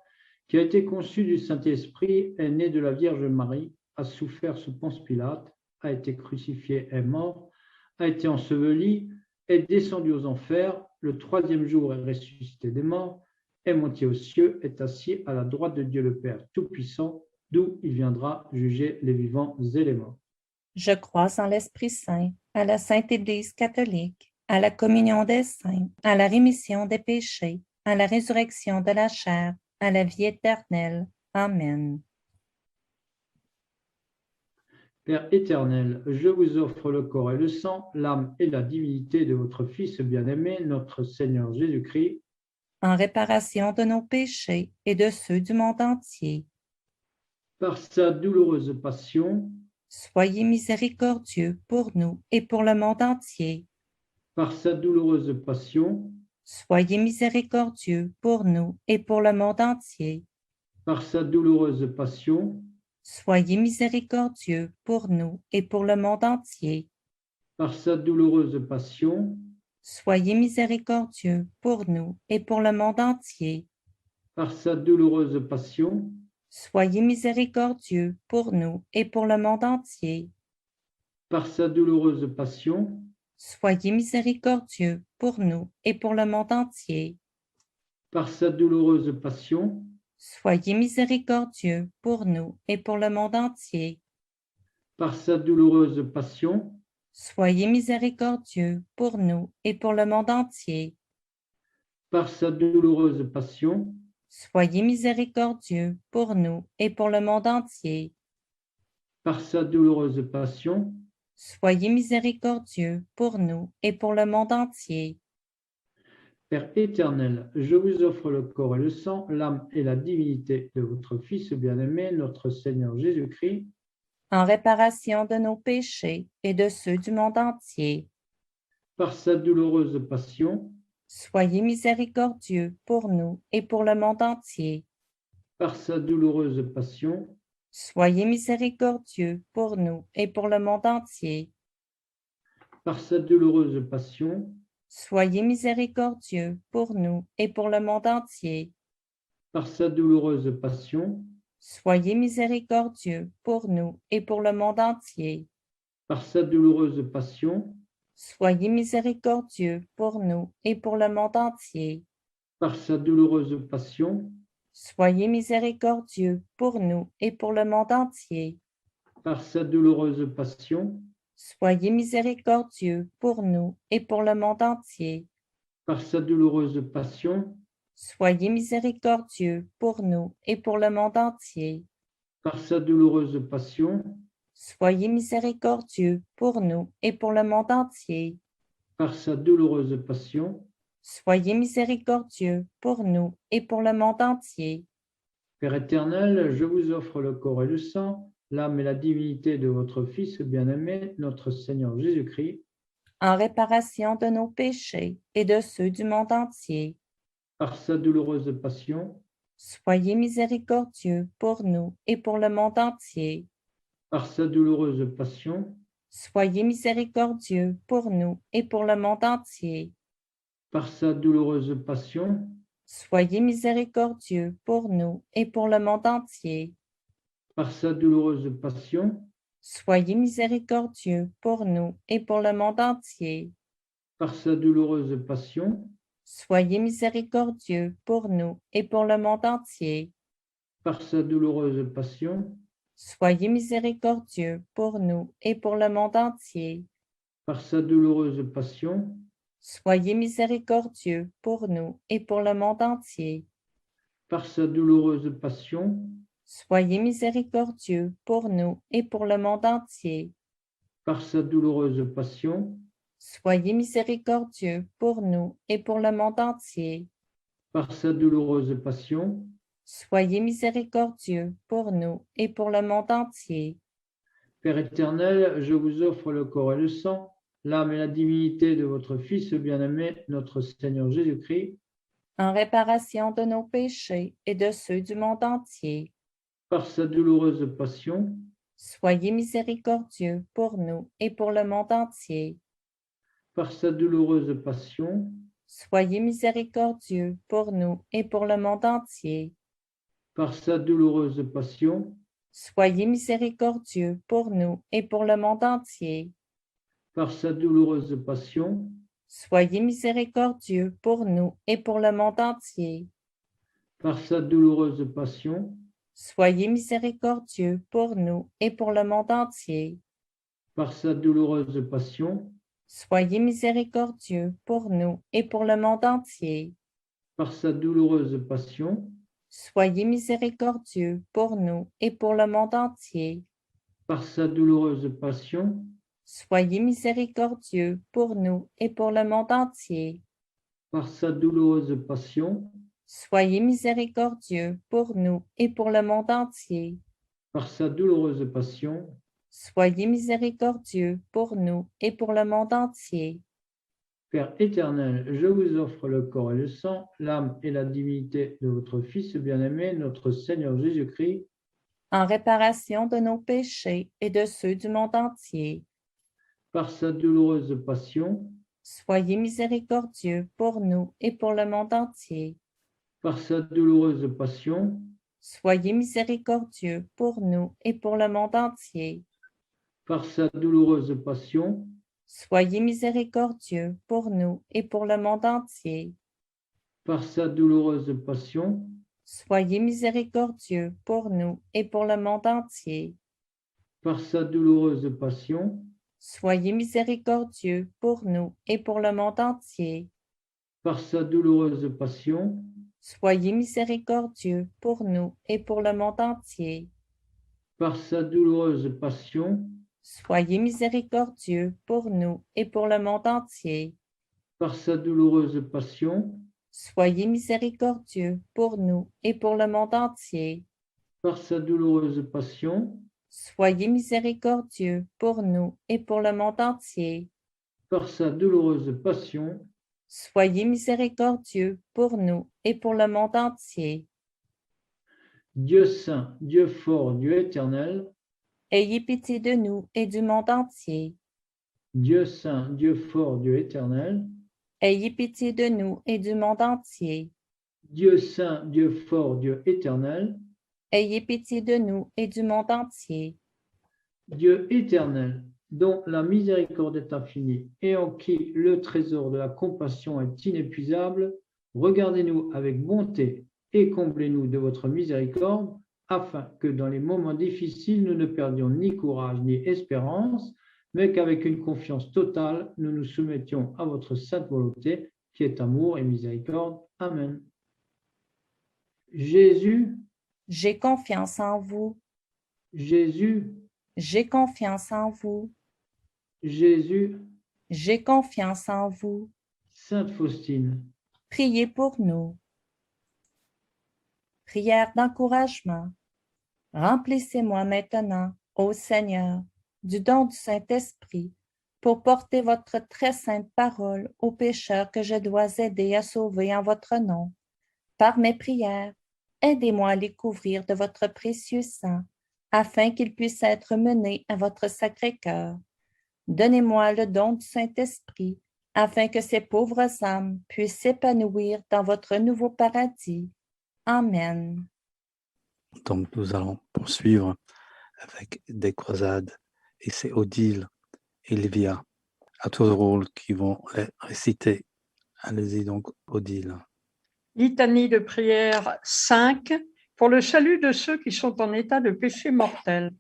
qui a été conçu du Saint-Esprit, est né de la Vierge Marie, a souffert sous Ponce Pilate, a été crucifié, est mort, a été enseveli, est descendu aux enfers, le 3e jour est ressuscité des morts, est monté aux cieux, est assis à la droite de Dieu le Père Tout-Puissant, d'où il viendra juger les vivants et les morts. Je crois en l'Esprit Saint, à la Sainte Église catholique, à la communion des saints, à la rémission des péchés, à la résurrection de la chair, à la vie éternelle. Amen. Père éternel, je vous offre le corps et le sang, l'âme et la divinité de votre Fils bien-aimé, notre Seigneur Jésus-Christ, en réparation de nos péchés et de ceux du monde entier. Par sa douloureuse passion, soyez miséricordieux pour nous et pour le monde entier. Par sa douloureuse passion, soyez miséricordieux pour nous et pour le monde entier. Par sa douloureuse passion, soyez miséricordieux pour nous et pour le monde entier. Par sa douloureuse passion, soyez miséricordieux pour nous et pour le monde entier. Par sa douloureuse passion, Soyez miséricordieux pour nous et pour le monde entier. Par sa douloureuse passion, Soyez miséricordieux pour nous et pour le monde entier. par sa douloureuse passion, Soyez miséricordieux pour nous et pour le monde entier. par sa douloureuse passion, Soyez miséricordieux pour nous et pour le monde entier. par sa douloureuse passion, Soyez miséricordieux pour nous et pour le monde entier. par sa douloureuse passion, Soyez miséricordieux pour nous et pour le monde entier. Père éternel, je vous offre le corps et le sang, l'âme et la divinité de votre Fils bien-aimé, notre Seigneur Jésus-Christ, En réparation de nos péchés et de ceux du monde entier. par sa douloureuse passion, Soyez miséricordieux pour nous et pour le monde entier. par sa douloureuse passion, Soyez miséricordieux pour nous et pour le monde entier. par sa douloureuse passion, Soyez miséricordieux pour nous et pour le monde entier. par sa douloureuse passion, Soyez miséricordieux pour nous et pour le monde entier. par sa douloureuse passion, Soyez miséricordieux pour nous et pour le monde entier. par sa douloureuse passion, Soyez miséricordieux pour nous et pour le monde entier. par sa douloureuse passion, Soyez miséricordieux pour nous et pour le monde entier. par sa douloureuse passion, Soyez miséricordieux pour nous et pour le monde entier. par sa douloureuse passion, Soyez miséricordieux pour nous et pour le monde entier. par sa douloureuse passion, Soyez miséricordieux pour nous et pour le monde entier. Père éternel, je vous offre le corps et le sang, l'âme et la divinité de votre Fils bien-aimé, notre Seigneur Jésus-Christ, En réparation de nos péchés et de ceux du monde entier. par sa douloureuse passion, Soyez miséricordieux pour nous et pour le monde entier. par sa douloureuse passion, Soyez miséricordieux pour nous et pour le monde entier. par sa douloureuse passion, Soyez miséricordieux pour nous et pour le monde entier. par sa douloureuse passion, Soyez miséricordieux pour nous et pour le monde entier. par sa douloureuse passion, Soyez miséricordieux pour nous et pour le monde entier. par sa douloureuse passion, Soyez miséricordieux pour nous et pour le monde entier. par sa douloureuse passion, Soyez miséricordieux pour nous et pour le monde entier. par sa douloureuse passion, Soyez miséricordieux pour nous et pour le monde entier. par sa douloureuse passion, Soyez miséricordieux pour nous et pour le monde entier. par sa douloureuse passion, Soyez miséricordieux pour nous et pour le monde entier. Père éternel, je vous offre le corps et le sang, l'âme et la divinité de votre Fils bien-aimé, notre Seigneur Jésus-Christ, En réparation de nos péchés et de ceux du monde entier. par sa douloureuse passion, Soyez miséricordieux pour nous et pour le monde entier. par sa douloureuse passion, Soyez miséricordieux pour nous et pour le monde entier. par sa douloureuse passion, Soyez miséricordieux pour nous et pour le monde entier. par sa douloureuse passion, Soyez miséricordieux pour nous et pour le monde entier. par sa douloureuse passion, Soyez miséricordieux pour nous et pour le monde entier. par sa douloureuse passion, Soyez miséricordieux pour nous et pour le monde entier. par sa douloureuse passion, Soyez miséricordieux pour nous et pour le monde entier. par sa douloureuse passion, Soyez miséricordieux pour nous et pour le monde entier. par sa douloureuse passion, Soyez miséricordieux pour nous et pour le monde entier. par sa douloureuse passion, Soyez miséricordieux pour nous et pour le monde entier. Père éternel, je vous offre le corps et le sang, l'âme et la divinité de votre Fils bien-aimé, notre Seigneur Jésus-Christ, En réparation de nos péchés et de ceux du monde entier. par sa douloureuse passion, Soyez miséricordieux pour nous et pour le monde entier. par sa douloureuse passion, Soyez miséricordieux pour nous et pour le monde entier. Par sa douloureuse passion, Soyez miséricordieux pour nous et pour le monde entier. par sa douloureuse passion, Soyez miséricordieux pour nous et pour le monde entier. par sa douloureuse passion, Soyez miséricordieux pour nous et pour le monde entier. par sa douloureuse passion, Soyez miséricordieux pour nous et pour le monde entier. par sa douloureuse passion, Soyez miséricordieux pour nous et pour le monde entier. par sa douloureuse passion, Soyez miséricordieux pour nous et pour le monde entier. par sa douloureuse passion, Soyez miséricordieux pour nous et pour le monde entier. par sa douloureuse passion, Soyez miséricordieux pour nous et pour le monde entier. Dieu saint, Dieu fort, Dieu éternel, Ayez pitié de nous et du monde entier. Dieu saint, Dieu fort, Dieu éternel, Ayez pitié de nous et du monde entier. Dieu saint, Dieu fort, Dieu éternel, Ayez pitié de nous et du monde entier. Dieu éternel, dont la miséricorde est infinie et en qui le trésor de la compassion est inépuisable, regardez-nous avec bonté et comblez-nous de votre miséricorde, afin que dans les moments difficiles, nous ne perdions ni courage ni espérance, mais qu'avec une confiance totale, nous nous soumettions à votre sainte volonté, qui est amour et miséricorde. Amen. Jésus, J'ai confiance en vous. Jésus, J'ai confiance en vous. Jésus, J'ai confiance en vous. Sainte Faustine, Priez pour nous. Prière d'encouragement. Remplissez-moi maintenant, ô Seigneur, du don du Saint-Esprit, pour porter votre très sainte parole aux pécheurs que je dois aider à sauver en votre nom. Par mes prières, aidez-moi à les couvrir de votre précieux sang, afin qu'ils puissent être menés à votre sacré cœur. Donnez-moi le don du Saint-Esprit, afin que ces pauvres âmes puissent s'épanouir dans votre nouveau paradis. Amen. Donc, nous allons poursuivre avec des croisades et c'est Odile et Livia à tour de rôle qui vont les réciter. Allez-y donc, Odile. Litanie de prière 5 pour le salut de ceux qui sont en état de péché mortel.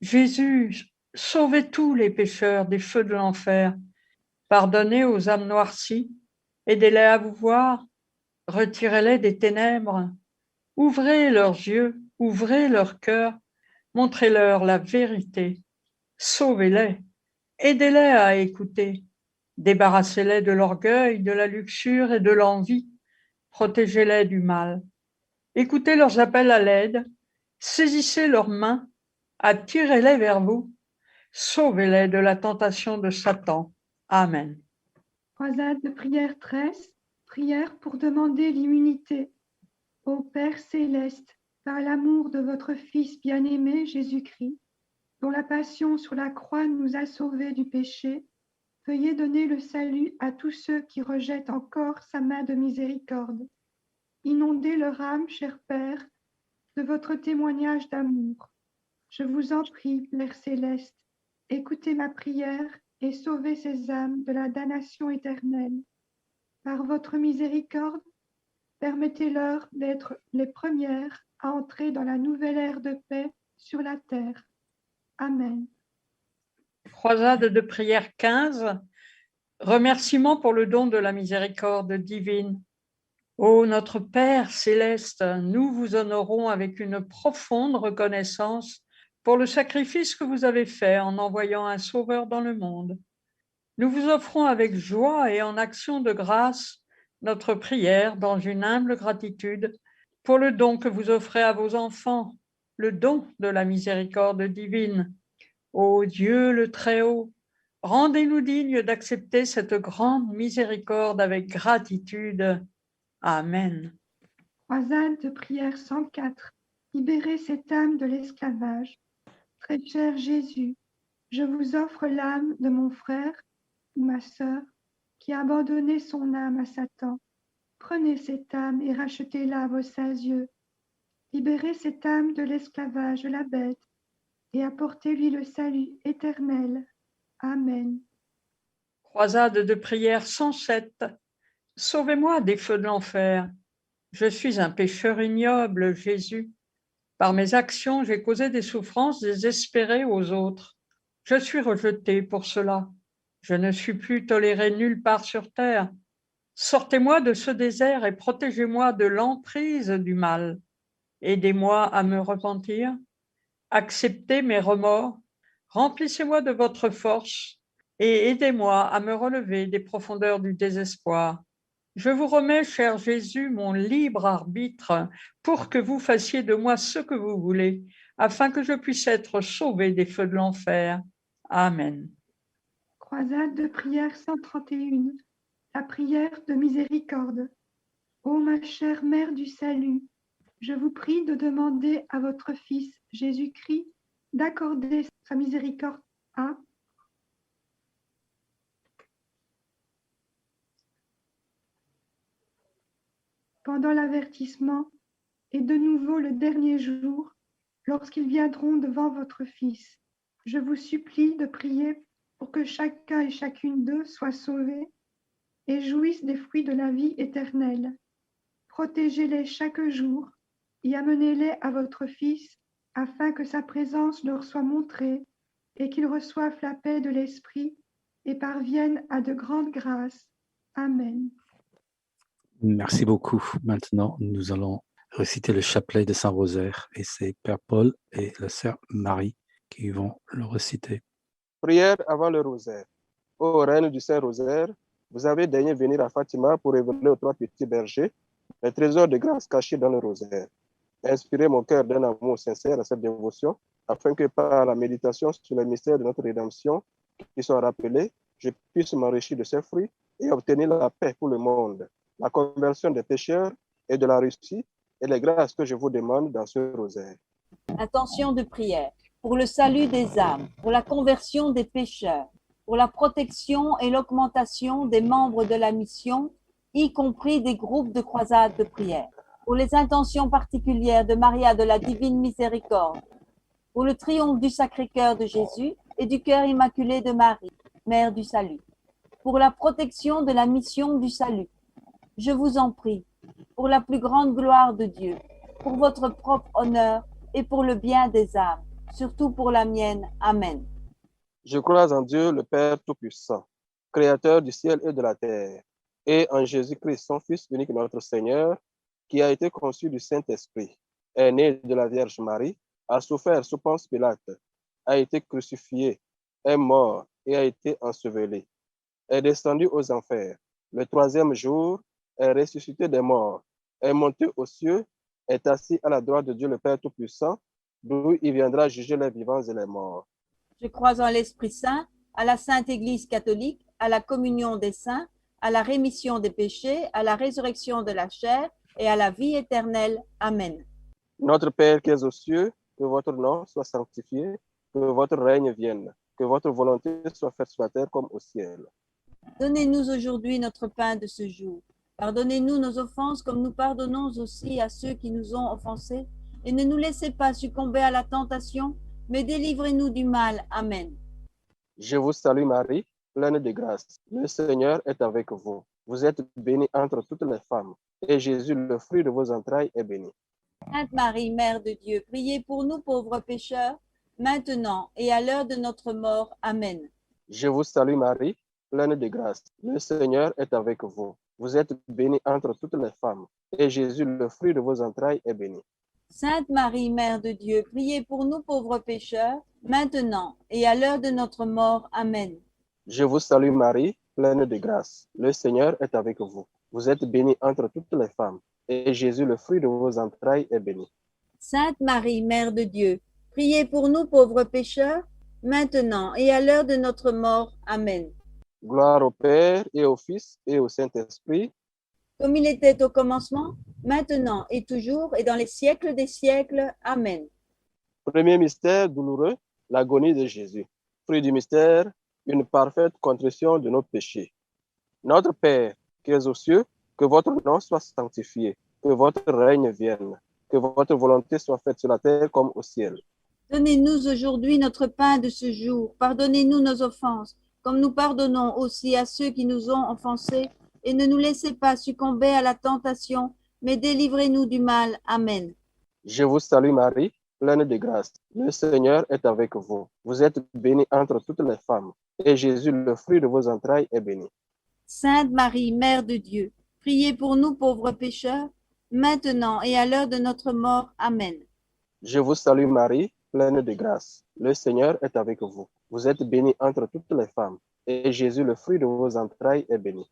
Jésus, sauvez tous les pécheurs des feux de l'enfer. Pardonnez aux âmes noircies, aidez-les à vous voir, retirez-les des ténèbres. Ouvrez leurs yeux, ouvrez leur cœur, montrez-leur la vérité. Sauvez-les, aidez-les à écouter. Débarrassez-les de l'orgueil, de la luxure et de l'envie. Protégez-les du mal. Écoutez leurs appels à l'aide. Saisissez leurs mains. Attirez-les vers vous. Sauvez-les de la tentation de Satan. Amen. Croisade de prière 13, prière pour demander l'immunité. Ô Père céleste, par l'amour de votre Fils bien-aimé Jésus-Christ, dont la passion sur la croix nous a sauvés du péché, veuillez donner le salut à tous ceux qui rejettent encore sa main de miséricorde. Inondez leur âme, cher Père, de votre témoignage d'amour. Je vous en prie, Père céleste, écoutez ma prière et sauvez ces âmes de la damnation éternelle. Par votre miséricorde, permettez-leur d'être les premières à entrer dans la nouvelle ère de paix sur la terre. Amen. Croisade de prière 15. Remerciement pour le don de la miséricorde divine. Ô notre Père céleste, nous vous honorons avec une profonde reconnaissance pour le sacrifice que vous avez fait en envoyant un Sauveur dans le monde. Nous vous offrons avec joie et en action de grâce notre prière dans une humble gratitude pour le don que vous offrez à vos enfants, le don de la miséricorde divine. Ô Dieu le Très-Haut, rendez-nous dignes d'accepter cette grande miséricorde avec gratitude. Amen. Croisade de prière 104. Libérez cette âme de l'esclavage. Très cher Jésus, je vous offre l'âme de mon frère ou ma sœur qui a abandonné son âme à Satan. Prenez cette âme et rachetez-la à vos saints yeux. Libérez cette âme de l'esclavage de la bête et apportez-lui le salut éternel. Amen. Croisade de prière 107. Sauvez-moi des feux de l'enfer. Je suis un pécheur ignoble, Jésus. Par mes actions, j'ai causé des souffrances désespérées aux autres. Je suis rejeté pour cela. Je ne suis plus toléré nulle part sur terre. Sortez-moi de ce désert et protégez-moi de l'emprise du mal. Aidez-moi à me repentir. Acceptez mes remords. Remplissez-moi de votre force et aidez-moi à me relever des profondeurs du désespoir. Je vous remets, cher Jésus, mon libre arbitre pour que vous fassiez de moi ce que vous voulez, afin que je puisse être sauvé des feux de l'enfer. Amen. Croisade de prière 131. La prière de miséricorde. Ô ma chère Mère du Salut, je vous prie de demander à votre Fils Jésus-Christ d'accorder sa miséricorde à pendant l'avertissement et de nouveau le dernier jour, lorsqu'ils viendront devant votre Fils. Je vous supplie de prier pour que chacun et chacune d'eux soient sauvés et jouissent des fruits de la vie éternelle. Protégez-les chaque jour et amenez-les à votre Fils afin que sa présence leur soit montrée et qu'ils reçoivent la paix de l'Esprit et parviennent à de grandes grâces. Amen. Merci beaucoup. Maintenant, nous allons réciter le chapelet de Saint-Rosaire et c'est Père Paul et la sœur Marie qui vont le réciter. Prière avant le rosaire. Ô Reine du Saint-Rosaire, vous avez daigné venir à Fatima pour révéler aux trois petits bergers les trésors de grâce cachés dans le rosaire. Inspirez mon cœur d'un amour sincère à cette dévotion, afin que par la méditation sur les mystères de notre rédemption qui sont rappelés, je puisse m'enrichir de ces fruits et obtenir la paix pour le monde, la conversion des pécheurs et de la Russie et les grâces que je vous demande dans ce rosaire. Intention de prière pour le salut des âmes, pour la conversion des pécheurs, pour la protection et l'augmentation des membres de la mission, y compris des groupes de croisade de prière, pour les intentions particulières de Maria de la Divine Miséricorde, pour le triomphe du Sacré-Cœur de Jésus et du Cœur Immaculé de Marie, Mère du Salut, pour la protection de la mission du salut. Je vous en prie, pour la plus grande gloire de Dieu, pour votre propre honneur et pour le bien des âmes, surtout pour la mienne. Amen. Je crois en Dieu, le Père Tout-Puissant, Créateur du ciel et de la terre, et en Jésus-Christ, son Fils unique, notre Seigneur, qui a été conçu du Saint-Esprit, est né de la Vierge Marie, a souffert sous Ponce Pilate, a été crucifié, est mort et a été enseveli, est descendu aux enfers. Le troisième jour, est ressuscité des morts, est monté aux cieux, est assis à la droite de Dieu le Père Tout-Puissant, d'où il viendra juger les vivants et les morts. Je crois en l'Esprit Saint, à la Sainte Église catholique, à la communion des saints, à la rémission des péchés, à la résurrection de la chair et à la vie éternelle. Amen. Notre Père qui es aux cieux, que votre nom soit sanctifié, que votre règne vienne, que votre volonté soit faite sur la terre comme au ciel. Donnez-nous aujourd'hui notre pain de ce jour. Pardonnez-nous nos offenses comme nous pardonnons aussi à ceux qui nous ont offensés. Et ne nous laissez pas succomber à la tentation, mais délivrez-nous du mal. Amen. Je vous salue Marie, pleine de grâce. Le Seigneur est avec vous. Vous êtes bénie entre toutes les femmes, et Jésus, le fruit de vos entrailles, est béni. Sainte Marie, Mère de Dieu, priez pour nous pauvres pécheurs, maintenant et à l'heure de notre mort. Amen. Je vous salue Marie, pleine de grâce. Le Seigneur est avec vous. Vous êtes bénie entre toutes les femmes, et Jésus, le fruit de vos entrailles, est béni. Sainte Marie, Mère de Dieu, priez pour nous pauvres pécheurs, maintenant et à l'heure de notre mort. Amen. Je vous salue Marie, pleine de grâce. Le Seigneur est avec vous. Vous êtes bénie entre toutes les femmes, et Jésus, le fruit de vos entrailles, est béni. Sainte Marie, Mère de Dieu, priez pour nous pauvres pécheurs, maintenant et à l'heure de notre mort. Amen. Gloire au Père et au Fils et au Saint-Esprit. Comme il était au commencement, maintenant et toujours et dans les siècles des siècles. Amen. Premier mystère douloureux, l'agonie de Jésus. Fruit du mystère, une parfaite contrition de nos péchés. Notre Père, qui es aux cieux, que votre nom soit sanctifié, que votre règne vienne, que votre volonté soit faite sur la terre comme au ciel. Donnez-nous aujourd'hui notre pain de ce jour. Pardonnez-nous nos offenses, comme nous pardonnons aussi à ceux qui nous ont offensés. Et ne nous laissez pas succomber à la tentation, mais délivrez-nous du mal. Amen. Je vous salue Marie, pleine de grâce. Le Seigneur est avec vous. Vous êtes bénie entre toutes les femmes, et Jésus, le fruit de vos entrailles, est béni. Sainte Marie, Mère de Dieu, priez pour nous pauvres pécheurs, maintenant et à l'heure de notre mort. Amen. Je vous salue Marie, pleine de grâce. Le Seigneur est avec vous. Vous êtes bénie entre toutes les femmes, et Jésus, le fruit de vos entrailles, est béni.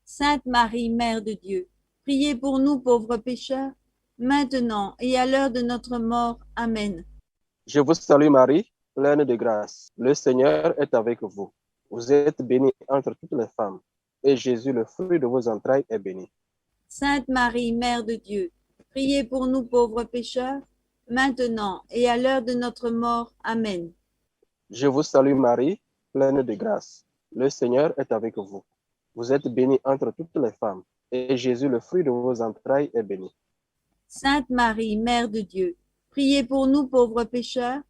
Sainte Marie, Mère de Dieu, priez pour nous pauvres pécheurs, maintenant et à l'heure de notre mort. Amen. Je vous salue Marie, pleine de grâce. Le Seigneur est avec vous. Vous êtes bénie entre toutes les femmes, et Jésus, le fruit de vos entrailles, est béni. Sainte Marie, Mère de Dieu, priez pour nous pauvres pécheurs, maintenant et à l'heure de notre mort. Amen. Je vous salue Marie, pleine de grâce. Le Seigneur est avec vous. Vous êtes bénie entre toutes les femmes, et Jésus, le fruit de vos entrailles, est béni. Sainte Marie, Mère de Dieu, priez pour nous pauvres pécheurs,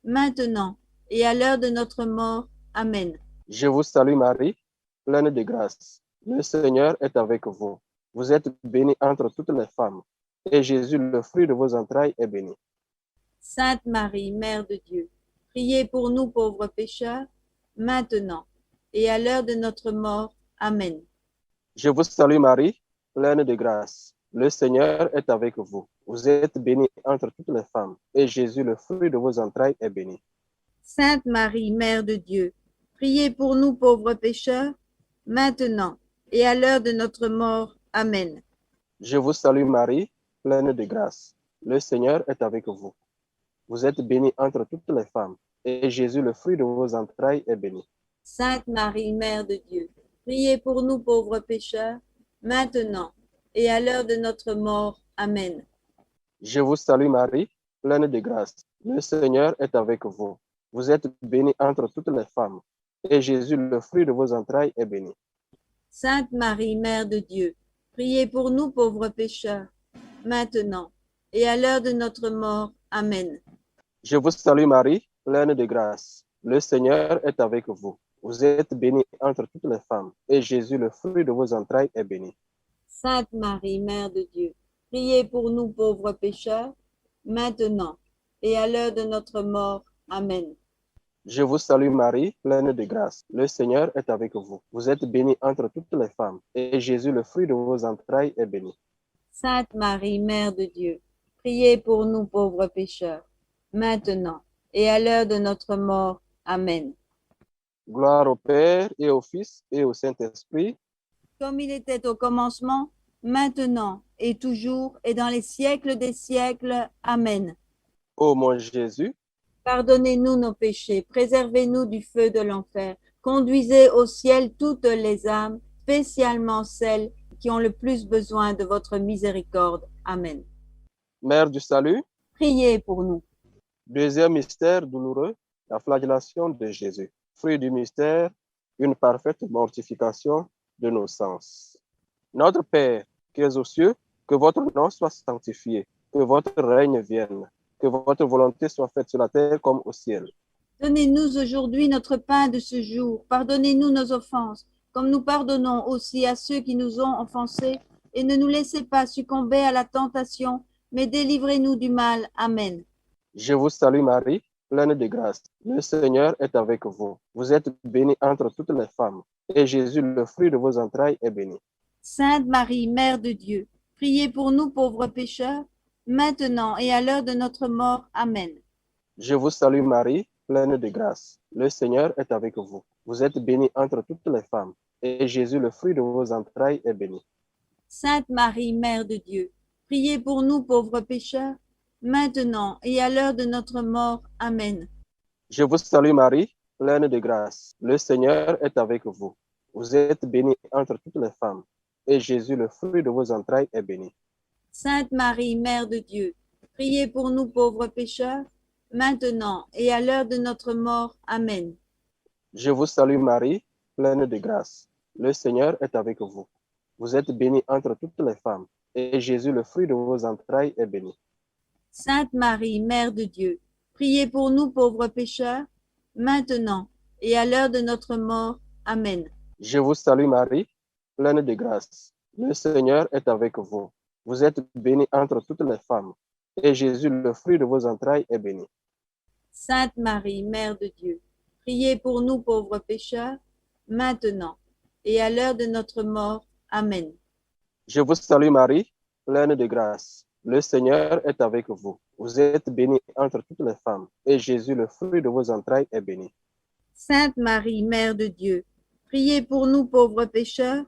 maintenant et à l'heure de notre mort. Amen. Je vous salue Marie, pleine de grâce. Le Seigneur est avec vous. Vous êtes bénie entre toutes les femmes, et Jésus, le fruit de vos entrailles, est béni. Sainte Marie, Mère de Dieu, priez pour nous pauvres pécheurs, maintenant et à l'heure de notre mort. Amen. Je vous salue Marie, pleine de grâce. Le Seigneur est avec vous. Vous êtes bénie entre toutes les femmes, et Jésus, le fruit de vos entrailles, est béni. Sainte Marie, Mère de Dieu, priez pour nous pauvres pécheurs, maintenant et à l'heure de notre mort. Amen. Je vous salue Marie, pleine de grâce. Le Seigneur est avec vous. Vous êtes bénie entre toutes les femmes, et Jésus, le fruit de vos entrailles, est béni. Sainte Marie, Mère de Dieu, priez pour nous pauvres pécheurs, maintenant et à l'heure de notre mort. Amen. Je vous salue Marie, pleine de grâce. Le Seigneur est avec vous. Vous êtes bénie entre toutes les femmes, et Jésus, le fruit de vos entrailles, est béni. Sainte Marie, Mère de Dieu, priez pour nous pauvres pécheurs, maintenant et à l'heure de notre mort. Amen. Je vous salue Marie, pleine de grâce. Le Seigneur est avec vous. Vous êtes bénie entre toutes les femmes, et Jésus, le fruit de vos entrailles, est béni. Sainte Marie, Mère de Dieu, priez pour nous pauvres pécheurs, maintenant et à l'heure de notre mort. Amen. Je vous salue Marie, pleine de grâce. Le Seigneur est avec vous. Vous êtes bénie entre toutes les femmes, et Jésus, le fruit de vos entrailles, est béni. Sainte Marie, Mère de Dieu, priez pour nous pauvres pécheurs, maintenant et à l'heure de notre mort. Amen. Gloire au Père, et au Fils, et au Saint-Esprit. Comme il était au commencement, maintenant et toujours et dans les siècles des siècles. Amen. Ô mon Jésus, pardonnez-nous nos péchés, préservez-nous du feu de l'enfer, conduisez au ciel toutes les âmes, spécialement celles qui ont le plus besoin de votre miséricorde. Amen. Mère du salut, priez pour nous. Deuxième mystère douloureux, la flagellation de Jésus. Fruit du mystère, une parfaite mortification de nos sens. Notre Père, qui es aux cieux, que votre nom soit sanctifié, que votre règne vienne, que votre volonté soit faite sur la terre comme au ciel. Donnez-nous aujourd'hui notre pain de ce jour. Pardonnez-nous nos offenses, comme nous pardonnons aussi à ceux qui nous ont offensés, et ne nous laissez pas succomber à la tentation, mais délivrez-nous du mal. Amen. Je vous salue Marie, pleine de grâce. Le Seigneur est avec vous. Vous êtes bénie entre toutes les femmes, et Jésus, le fruit de vos entrailles, est béni. Sainte Marie, Mère de Dieu, priez pour nous pauvres pécheurs, maintenant et à l'heure de notre mort. Amen. Je vous salue Marie, pleine de grâce. Le Seigneur est avec vous. Vous êtes bénie entre toutes les femmes, et Jésus, le fruit de vos entrailles, est béni. Sainte Marie, Mère de Dieu, priez pour nous pauvres pécheurs, maintenant et à l'heure de notre mort. Amen. Je vous salue Marie, pleine de grâce. Le Seigneur est avec vous. Vous êtes bénie entre toutes les femmes, et Jésus, le fruit de vos entrailles, est béni. Sainte Marie, Mère de Dieu, priez pour nous pauvres pécheurs, maintenant et à l'heure de notre mort. Amen. Je vous salue Marie, pleine de grâce. Le Seigneur est avec vous. Vous êtes bénie entre toutes les femmes, et Jésus, le fruit de vos entrailles, est béni. Sainte Marie, Mère de Dieu, priez pour nous pauvres pécheurs, maintenant et à l'heure de notre mort. Amen. Je vous salue Marie, pleine de grâce. Le Seigneur est avec vous. Vous êtes bénie entre toutes les femmes, et Jésus, le fruit de vos entrailles, est béni. Sainte Marie, Mère de Dieu, priez pour nous pauvres pécheurs, maintenant et à l'heure de notre mort. Amen. Je vous salue Marie, pleine de grâce. Le Seigneur est avec vous. Vous êtes bénie entre toutes les femmes, et Jésus, le fruit de vos entrailles, est béni. Sainte Marie, Mère de Dieu, priez pour nous pauvres pécheurs,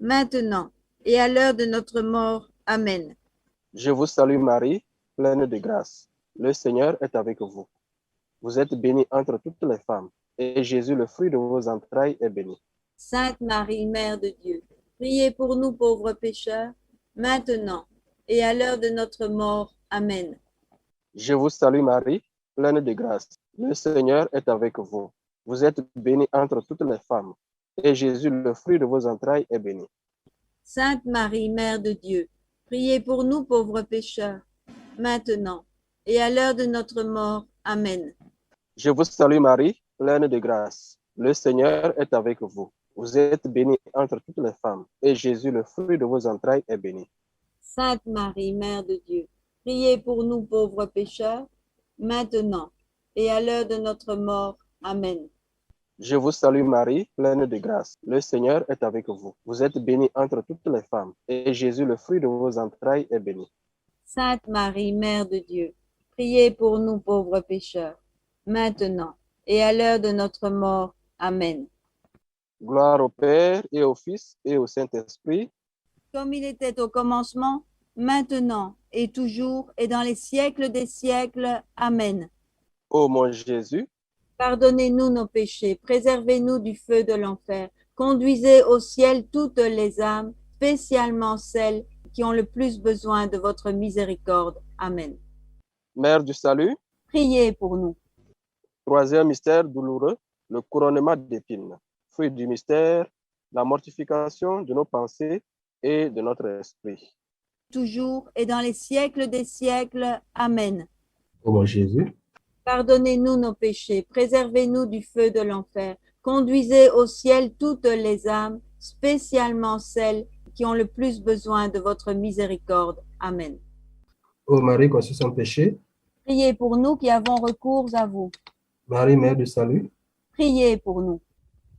maintenant et à l'heure de notre mort. Amen. Je vous salue Marie, pleine de grâce. Le Seigneur est avec vous. Vous êtes bénie entre toutes les femmes, et Jésus, le fruit de vos entrailles, est béni. Sainte Marie, Mère de Dieu, priez pour nous pauvres pécheurs, maintenant et à l'heure de notre mort. Amen. Je vous salue Marie, pleine de grâce. Le Seigneur est avec vous. Vous êtes bénie entre toutes les femmes, et Jésus, le fruit de vos entrailles, est béni. Sainte Marie, Mère de Dieu, priez pour nous pauvres pécheurs, maintenant et à l'heure de notre mort. Amen. Je vous salue Marie, pleine de grâce. Le Seigneur est avec vous. Vous êtes bénie entre toutes les femmes, et Jésus, le fruit de vos entrailles, est béni. Sainte Marie, Mère de Dieu, priez pour nous pauvres pécheurs, maintenant et à l'heure de notre mort. Amen. Je vous salue Marie, pleine de grâce. Le Seigneur est avec vous. Vous êtes bénie entre toutes les femmes, et Jésus, le fruit de vos entrailles, est béni. Sainte Marie, Mère de Dieu, priez pour nous pauvres pécheurs, maintenant et à l'heure de notre mort. Amen. Gloire au Père, et au Fils, et au Saint-Esprit. Comme il était au commencement, maintenant et toujours et dans les siècles des siècles. Amen. Ô mon Jésus, pardonnez-nous nos péchés, préservez-nous du feu de l'enfer, conduisez au ciel toutes les âmes, spécialement celles qui ont le plus besoin de votre miséricorde. Amen. Mère du salut, priez pour nous. Troisième mystère douloureux, le couronnement d'épines. Fruit du mystère, la mortification de nos pensées et de notre esprit. Toujours et dans les siècles des siècles. Amen. Ô mon Jésus, pardonnez-nous nos péchés, préservez-nous du feu de l'enfer, conduisez au ciel toutes les âmes, spécialement celles qui ont le plus besoin de votre miséricorde. Amen. ô Marie conçue sans péché, priez pour nous qui avons recours à vous. Marie, Mère du salut, priez pour nous.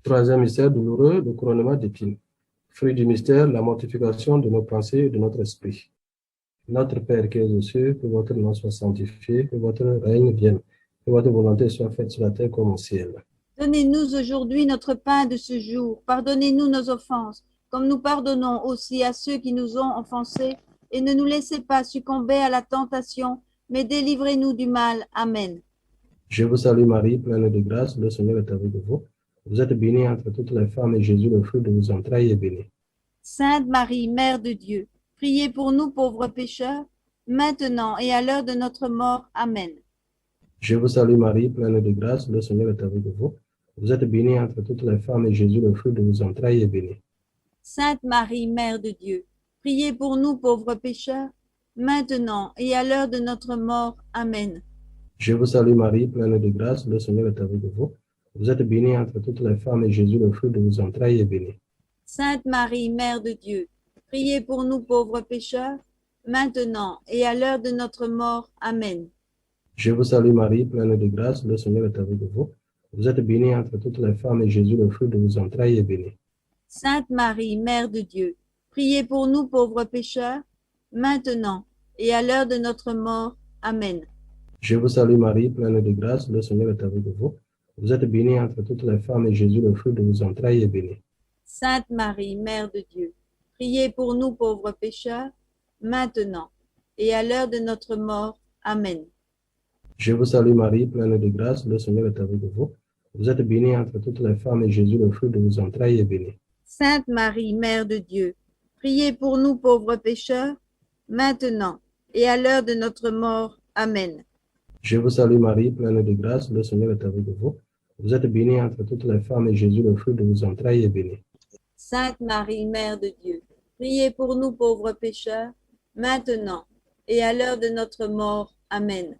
Troisième mystère douloureux, le couronnement d'épines. Fruit du mystère, la mortification de nos pensées et de notre esprit. Notre Père qui es aux cieux, que votre nom soit sanctifié, que votre règne vienne, que votre volonté soit faite sur la terre comme au ciel. Donnez-nous aujourd'hui notre pain de ce jour. Pardonnez-nous nos offenses, comme nous pardonnons aussi à ceux qui nous ont offensés. Et ne nous laissez pas succomber à la tentation, mais délivrez-nous du mal. Amen. Je vous salue Marie, pleine de grâce, le Seigneur est avec vous. Vous êtes bénie entre toutes les femmes, et Jésus, le fruit de vos entrailles, est béni. Sainte Marie, Mère de Dieu, priez pour nous pauvres pécheurs, maintenant et à l'heure de notre mort. Amen. Je vous salue Marie, pleine de grâce, le Seigneur est avec vous. Vous êtes bénie entre toutes les femmes, et Jésus, le fruit de vos entrailles, est béni. Sainte Marie, Mère de Dieu, priez pour nous pauvres pécheurs, maintenant et à l'heure de notre mort. Amen. Je vous salue Marie, pleine de grâce, le Seigneur est avec vous. Vous êtes bénie entre toutes les femmes, et Jésus, le fruit de vos entrailles, est béni. Sainte Marie, Mère de Dieu, priez pour nous pauvres pécheurs, maintenant et à l'heure de notre mort. Amen. Je vous salue Marie, pleine de grâce, le Seigneur est avec vous. Vous êtes bénie entre toutes les femmes, et Jésus, le fruit de vos entrailles, est béni. Sainte Marie, Mère de Dieu, priez pour nous pauvres pécheurs, maintenant et à l'heure de notre mort. Amen. Je vous salue Marie, pleine de grâce, le Seigneur est avec vous. Vous êtes bénie entre toutes les femmes, et Jésus, le fruit de vos entrailles, est béni. Sainte Marie, Mère de Dieu, priez pour nous pauvres pécheurs, maintenant et à l'heure de notre mort. Amen. Je vous salue Marie, pleine de grâce, le Seigneur est avec vous. Vous êtes bénie entre toutes les femmes, et Jésus, le fruit de vos entrailles, est béni. Sainte Marie, Mère de Dieu, priez pour nous pauvres pécheurs, maintenant et à l'heure de notre mort. Amen. Je vous salue Marie, pleine de grâce, le Seigneur est avec vous. Vous êtes bénie entre toutes les femmes, et Jésus, le fruit de vos entrailles, est béni. Sainte Marie, Mère de Dieu, priez pour nous pauvres pécheurs, maintenant et à l'heure de notre mort. Amen.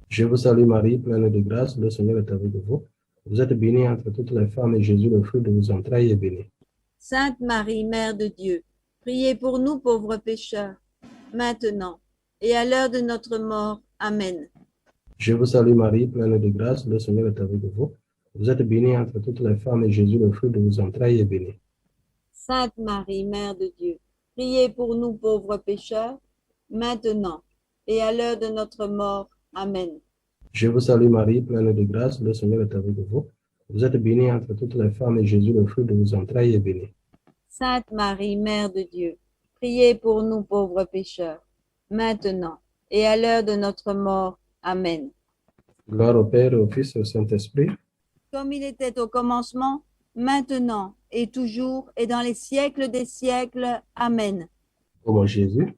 Je vous salue Marie, pleine de grâce, le Seigneur est avec vous. Vous êtes bénie entre toutes les femmes et Jésus, le fruit de vos entrailles, est béni. Sainte Marie, Mère de Dieu, priez pour nous pauvres pécheurs, maintenant et à l'heure de notre mort. Amen. Je vous salue Marie, pleine de grâce, le Seigneur est avec vous. Vous êtes bénie entre toutes les femmes et Jésus, le fruit de vos entrailles, est béni. Sainte Marie, Mère de Dieu, priez pour nous pauvres pécheurs, maintenant et à l'heure de notre mort. Amen. Je vous salue Marie, pleine de grâce, le Seigneur est avec vous. Vous êtes bénie entre toutes les femmes et Jésus, le fruit de vos entrailles, est béni. Sainte Marie, Mère de Dieu, priez pour nous pauvres pécheurs, maintenant et à l'heure de notre mort. Amen. Gloire au Père, au Fils et au Saint-Esprit. Comme il était au commencement, maintenant et toujours et dans les siècles des siècles. Amen. Ô mon Jésus,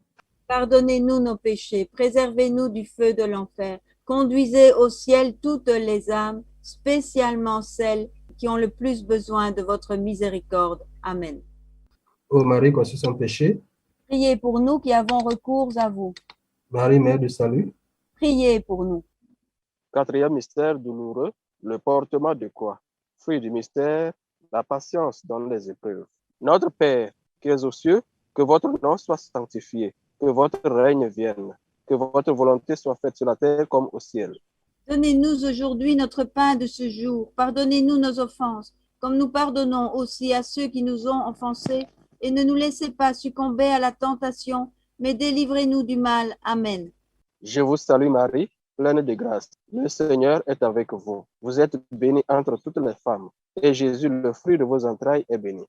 pardonnez-nous nos péchés, préservez-nous du feu de l'enfer, conduisez au ciel toutes les âmes, spécialement celles qui ont le plus besoin de votre miséricorde. Amen. ô Marie conçue sans péché, Priez pour nous qui avons recours à vous. Marie, Mère du salut, Priez pour nous. Quatrième mystère douloureux, le portement de croix. Fruit du mystère, la patience dans les épreuves. Notre Père, qui es aux cieux, que votre nom soit sanctifié, que votre règne vienne, que votre volonté soit faite sur la terre comme au ciel. Donnez-nous aujourd'hui notre pain de ce jour. Pardonnez-nous nos offenses, comme nous pardonnons aussi à ceux qui nous ont offensés. Et ne nous laissez pas succomber à la tentation, mais délivrez-nous du mal. Amen. Je vous salue Marie, pleine de grâce. Le Seigneur est avec vous. Vous êtes bénie entre toutes les femmes, et Jésus, le fruit de vos entrailles, est béni.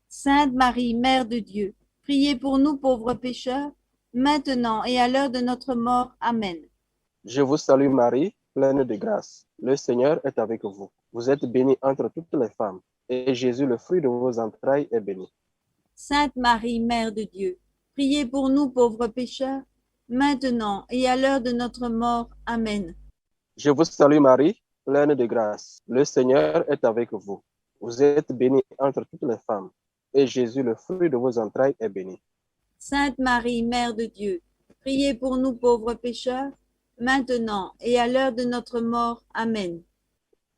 Sainte Marie, Mère de Dieu, priez pour nous pauvres pécheurs, maintenant et à l'heure de notre mort. Amen. Je vous salue Marie, pleine de grâce. Le Seigneur est avec vous. Vous êtes bénie entre toutes les femmes, et Jésus, le fruit de vos entrailles, est béni. Sainte Marie, Mère de Dieu, priez pour nous pauvres pécheurs, maintenant et à l'heure de notre mort. Amen. Je vous salue Marie, pleine de grâce. Le Seigneur est avec vous. Vous êtes bénie entre toutes les femmes, et Jésus, le fruit de vos entrailles, est béni. Sainte Marie, Mère de Dieu, priez pour nous pauvres pécheurs, maintenant et à l'heure de notre mort. Amen.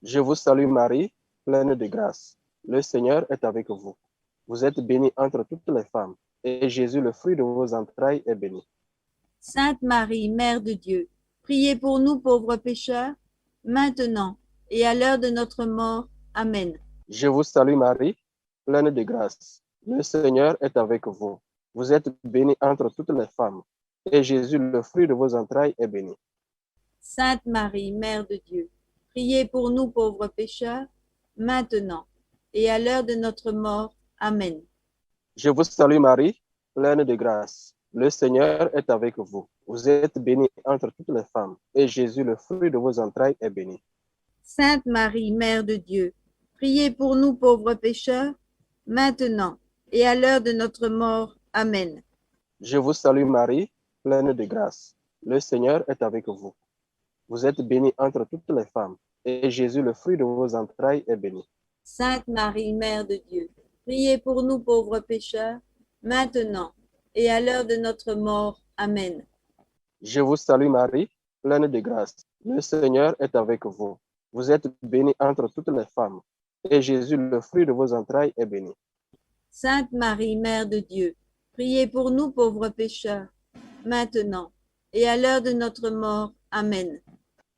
Je vous salue Marie, pleine de grâce. Le Seigneur est avec vous. Vous êtes bénie entre toutes les femmes, et Jésus, le fruit de vos entrailles, est béni. Sainte Marie, Mère de Dieu, priez pour nous pauvres pécheurs, maintenant et à l'heure de notre mort. Amen. Je vous salue Marie, pleine de grâce. Le Seigneur est avec vous. Vous êtes bénie entre toutes les femmes, et Jésus, le fruit de vos entrailles, est béni. Sainte Marie, Mère de Dieu, priez pour nous pauvres pécheurs, maintenant et à l'heure de notre mort. Amen. Je vous salue Marie, pleine de grâce. Le Seigneur est avec vous. Vous êtes bénie entre toutes les femmes, et Jésus, le fruit de vos entrailles, est béni. Sainte Marie, Mère de Dieu, priez pour nous pauvres pécheurs, maintenant et à l'heure de notre mort. Amen. Je vous salue Marie, pleine de grâce. Le Seigneur est avec vous. Vous êtes bénie entre toutes les femmes, et Jésus, le fruit de vos entrailles, est béni. Sainte Marie, Mère de Dieu, priez pour nous pauvres pécheurs, maintenant et à l'heure de notre mort. Amen. Je vous salue Marie, pleine de grâce. Le Seigneur est avec vous. Vous êtes bénie entre toutes les femmes, et Jésus, le fruit de vos entrailles, est béni. Sainte Marie, Mère de Dieu, priez pour nous pauvres pécheurs, maintenant et à l'heure de notre mort. Amen.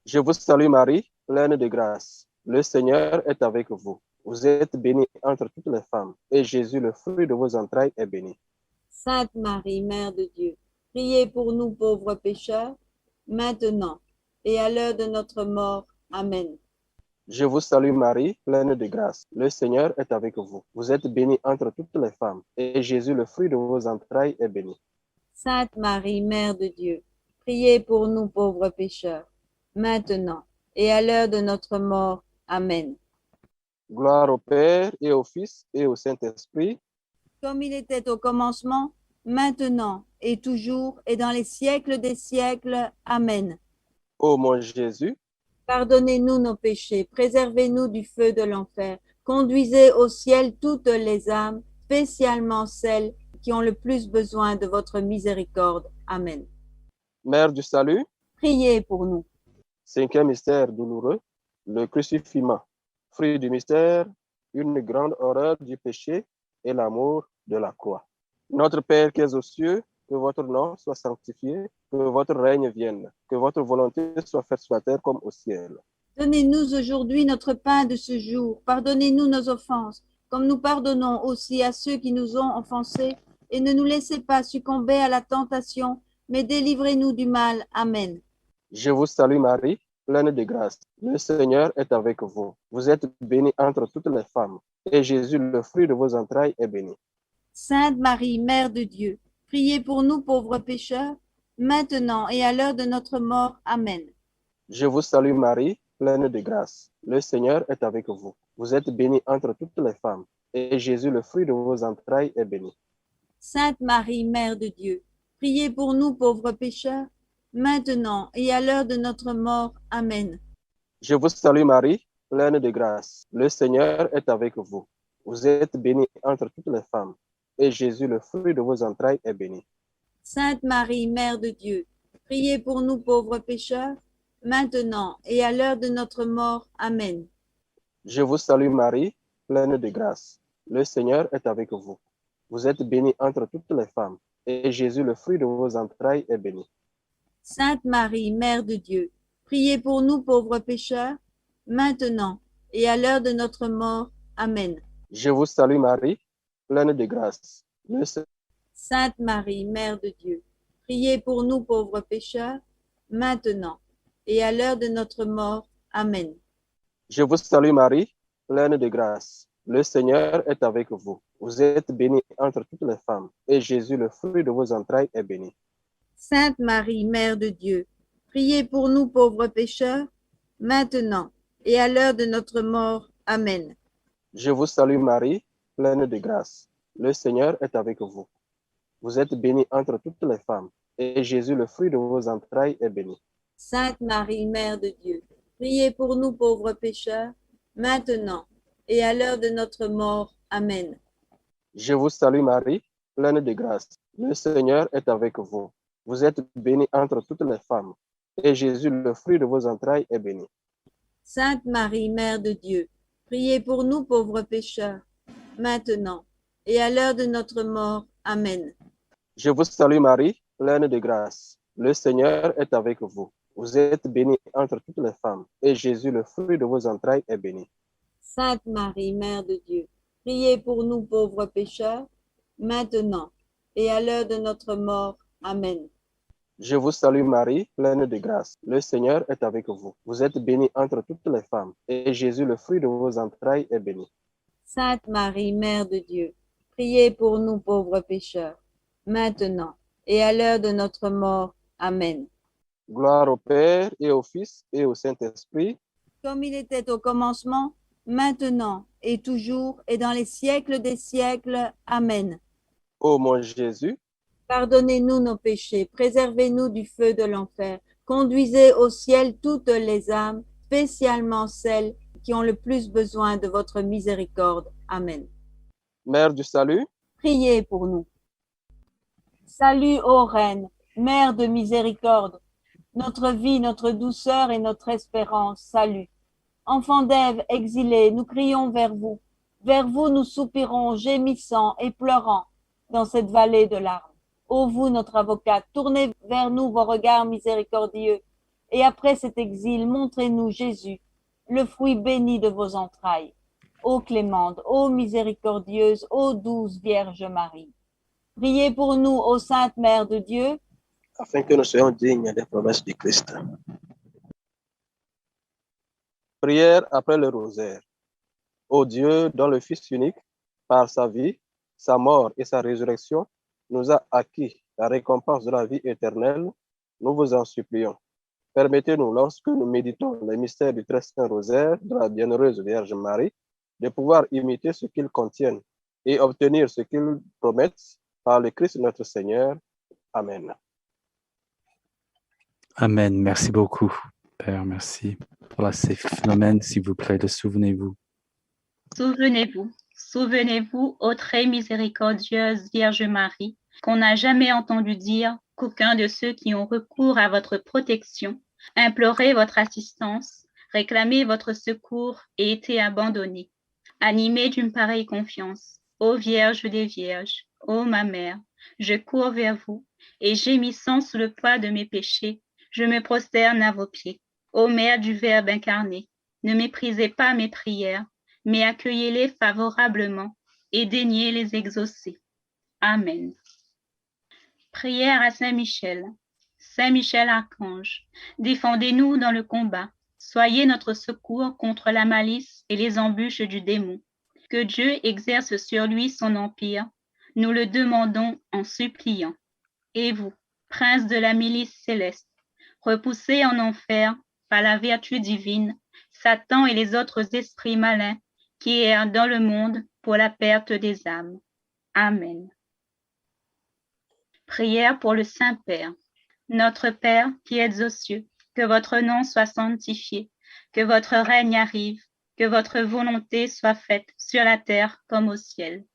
Je vous salue Marie, pleine de grâce. Le Seigneur est avec vous. Vous êtes bénie entre toutes les femmes, et Jésus, le fruit de vos entrailles, est béni. Sainte Marie, Mère de Dieu, priez pour nous pauvres pécheurs, maintenant et à l'heure de notre mort. Amen. Je vous salue Marie, pleine de grâce. Le Seigneur est avec vous. Vous êtes bénie entre toutes les femmes, et Jésus, le fruit de vos entrailles, est béni. Sainte Marie, Mère de Dieu, priez pour nous pauvres pécheurs, maintenant et à l'heure de notre mort. Amen. Gloire au Père, et au Fils, et au Saint-Esprit. Comme il était au commencement, maintenant et toujours et dans les siècles des siècles. Amen. Ô mon Jésus, pardonnez-nous nos péchés, préservez-nous du feu de l'enfer, conduisez au ciel toutes les âmes, spécialement celles qui ont le plus besoin de votre miséricorde. Amen. Mère du salut, Priez pour nous. Cinquième mystère douloureux, le crucifixion. Fruit du mystère, une grande horreur du péché et l'amour de la croix. Notre Père qui es aux cieux, que votre nom soit sanctifié, que votre règne vienne, que votre volonté soit faite sur la terre comme au ciel. Donnez-nous aujourd'hui notre pain de ce jour. Pardonnez-nous nos offenses, comme nous pardonnons aussi à ceux qui nous ont offensés. Et ne nous laissez pas succomber à la tentation, mais délivrez-nous du mal. Amen. Je vous salue Marie, pleine de grâce. Le Seigneur est avec vous. Vous êtes bénie entre toutes les femmes, et Jésus, le fruit de vos entrailles, est béni. Sainte Marie, Mère de Dieu, priez pour nous pauvres pécheurs, maintenant et à l'heure de notre mort. Amen. Je vous salue Marie, pleine de grâce. Le Seigneur est avec vous. Vous êtes bénie entre toutes les femmes, et Jésus, le fruit de vos entrailles, est béni. Sainte Marie, Mère de Dieu, priez pour nous pauvres pécheurs, maintenant et à l'heure de notre mort. Amen. Je vous salue Marie, pleine de grâce. Le Seigneur est avec vous. Vous êtes bénie entre toutes les femmes, et Jésus, le fruit de vos entrailles, est béni. Sainte Marie, Mère de Dieu, priez pour nous pauvres pécheurs, maintenant et à l'heure de notre mort. Amen. Je vous salue Marie, pleine de grâce. Le Seigneur est avec vous. Vous êtes bénie entre toutes les femmes, et Jésus, le fruit de vos entrailles, est béni. Sainte Marie, Mère de Dieu, priez pour nous pauvres pécheurs, maintenant et à l'heure de notre mort. Amen. Je vous salue Marie, pleine de grâce. Sainte Marie, Mère de Dieu, priez pour nous pauvres pécheurs, maintenant et à l'heure de notre mort. Amen. Je vous salue Marie, pleine de grâce. Le Seigneur est avec vous. Vous êtes bénie entre toutes les femmes, et Jésus, le fruit de vos entrailles, est béni. Sainte Marie, Mère de Dieu, priez pour nous pauvres pécheurs, maintenant et à l'heure de notre mort. Amen. Je vous salue Marie, pleine de grâce. Le Seigneur est avec vous. Vous êtes bénie entre toutes les femmes, et Jésus, le fruit de vos entrailles, est béni. Sainte Marie, Mère de Dieu, priez pour nous pauvres pécheurs, maintenant et à l'heure de notre mort. Amen. Je vous salue Marie, pleine de grâce. Le Seigneur est avec vous. Vous êtes bénie entre toutes les femmes, et Jésus, le fruit de vos entrailles, est béni. Sainte Marie, Mère de Dieu, priez pour nous pauvres pécheurs, maintenant et à l'heure de notre mort. Amen. Je vous salue Marie, pleine de grâce. Le Seigneur est avec vous. Vous êtes bénie entre toutes les femmes, et Jésus, le fruit de vos entrailles, est béni. Sainte Marie, Mère de Dieu, priez pour nous pauvres pécheurs, maintenant et à l'heure de notre mort. Amen. Je vous salue Marie, pleine de grâce. Le Seigneur est avec vous. Vous êtes bénie entre toutes les femmes, et Jésus, le fruit de vos entrailles, est béni. Sainte Marie, Mère de Dieu, priez pour nous pauvres pécheurs, maintenant et à l'heure de notre mort. Amen. Gloire au Père, et au Fils, et au Saint-Esprit. Comme il était au commencement, maintenant et toujours, et dans les siècles des siècles. Amen. Ô mon Jésus, pardonnez-nous nos péchés, préservez-nous du feu de l'enfer, conduisez au ciel toutes les âmes, spécialement celles qui ont le plus besoin de votre miséricorde. Amen. Mère du salut, priez pour nous. Salut, ô Reine, Mère de miséricorde, notre vie, notre douceur et notre espérance, salut. Enfants d'Ève exilés, nous crions vers vous. Vers vous nous soupirons, gémissant et pleurant dans cette vallée de larmes. Ô vous, notre avocate, tournez vers nous vos regards miséricordieux, et après cet exil, montrez-nous Jésus, le fruit béni de vos entrailles. Ô clémente, ô miséricordieuse, ô douce Vierge Marie. Priez pour nous, ô Sainte Mère de Dieu, afin que nous soyons dignes des promesses du Christ. Prière après le rosaire. Ô Dieu, dont le Fils unique, par sa vie, sa mort et sa résurrection, nous a acquis la récompense de la vie éternelle, nous vous en supplions. Permettez-nous, lorsque nous méditons les mystères du très saint rosaire de la bienheureuse Vierge Marie, de pouvoir imiter ce qu'ils contiennent et obtenir ce qu'ils promettent par le Christ notre Seigneur. Amen. Amen. Merci beaucoup, Père. Merci pour ces phénomènes, s'il vous plaît, de souvenez-vous. Souvenez-vous, souvenez-vous, ô très miséricordieuse Vierge Marie, qu'on n'a jamais entendu dire qu'aucun de ceux qui ont recours à votre protection, imploré votre assistance, réclamé votre secours et été abandonné. Animé d'une pareille confiance, ô Vierge des Vierges, ô ma mère, je cours vers vous et gémissant sous le poids de mes péchés, je me prosterne à vos pieds. Ô Mère du Verbe incarné, ne méprisez pas mes prières, mais accueillez-les favorablement et daignez les exaucer. Amen. Prière à Saint Michel. Saint Michel Archange, défendez-nous dans le combat. Soyez notre secours contre la malice et les embûches du démon. Que Dieu exerce sur lui son empire. Nous le demandons en suppliant. Et vous, prince de la milice céleste, repoussez en enfer par la vertu divine Satan et les autres esprits malins qui errent dans le monde pour la perte des âmes. Amen. Prière pour le Saint-Père. Notre Père qui êtes aux cieux, que votre nom soit sanctifié, que votre règne arrive, que votre volonté soit faite sur la terre comme au ciel.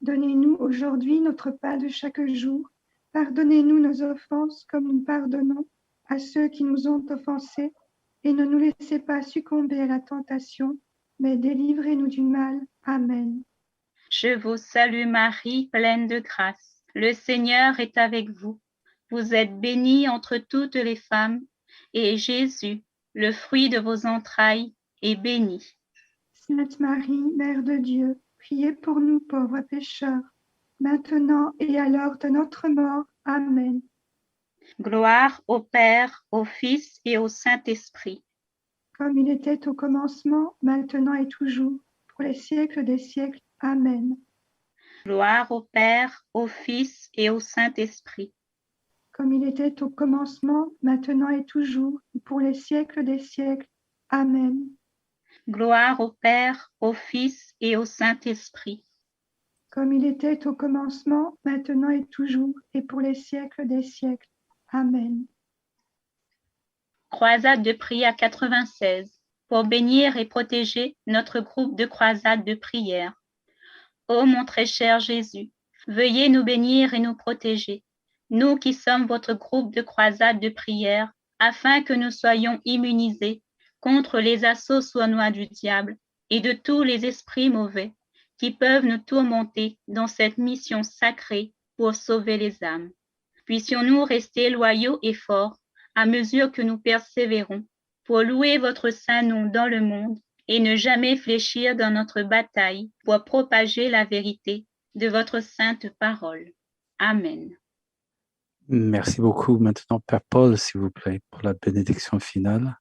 Donnez-nous aujourd'hui notre pain de chaque jour. Pardonnez-nous nos offenses comme nous pardonnons à ceux qui nous ont offensés. Et ne nous laissez pas succomber à la tentation, mais délivrez-nous du mal. Amen. Je vous salue Marie, pleine de grâce. Le Seigneur est avec vous. Vous êtes bénie entre toutes les femmes, et Jésus, le fruit de vos entrailles, est béni. Sainte Marie, Mère de Dieu, priez pour nous pauvres pécheurs, maintenant et à l'heure de notre mort. Amen. Gloire au Père, au Fils et au Saint-Esprit. Comme il était au commencement, maintenant et toujours, pour les siècles des siècles. Amen. Gloire au Père, au Fils et au Saint-Esprit. Comme il était au commencement, maintenant et toujours, pour les siècles des siècles. Amen. Gloire au Père, au Fils et au Saint-Esprit. Comme il était au commencement, maintenant et toujours, et pour les siècles des siècles. Amen. Croisade de prière 96, pour bénir et protéger notre groupe de croisade de prière. Ô mon très cher Jésus, veuillez nous bénir et nous protéger, nous qui sommes votre groupe de croisade de prière, afin que nous soyons immunisés contre les assauts sournois du diable et de tous les esprits mauvais qui peuvent nous tourmenter dans cette mission sacrée pour sauver les âmes. Puissions-nous rester loyaux et forts à mesure que nous persévérons pour louer votre saint nom dans le monde et ne jamais fléchir dans notre bataille pour propager la vérité de votre sainte parole. Amen. Merci beaucoup. Maintenant, Père Paul, s'il vous plaît, pour la bénédiction finale.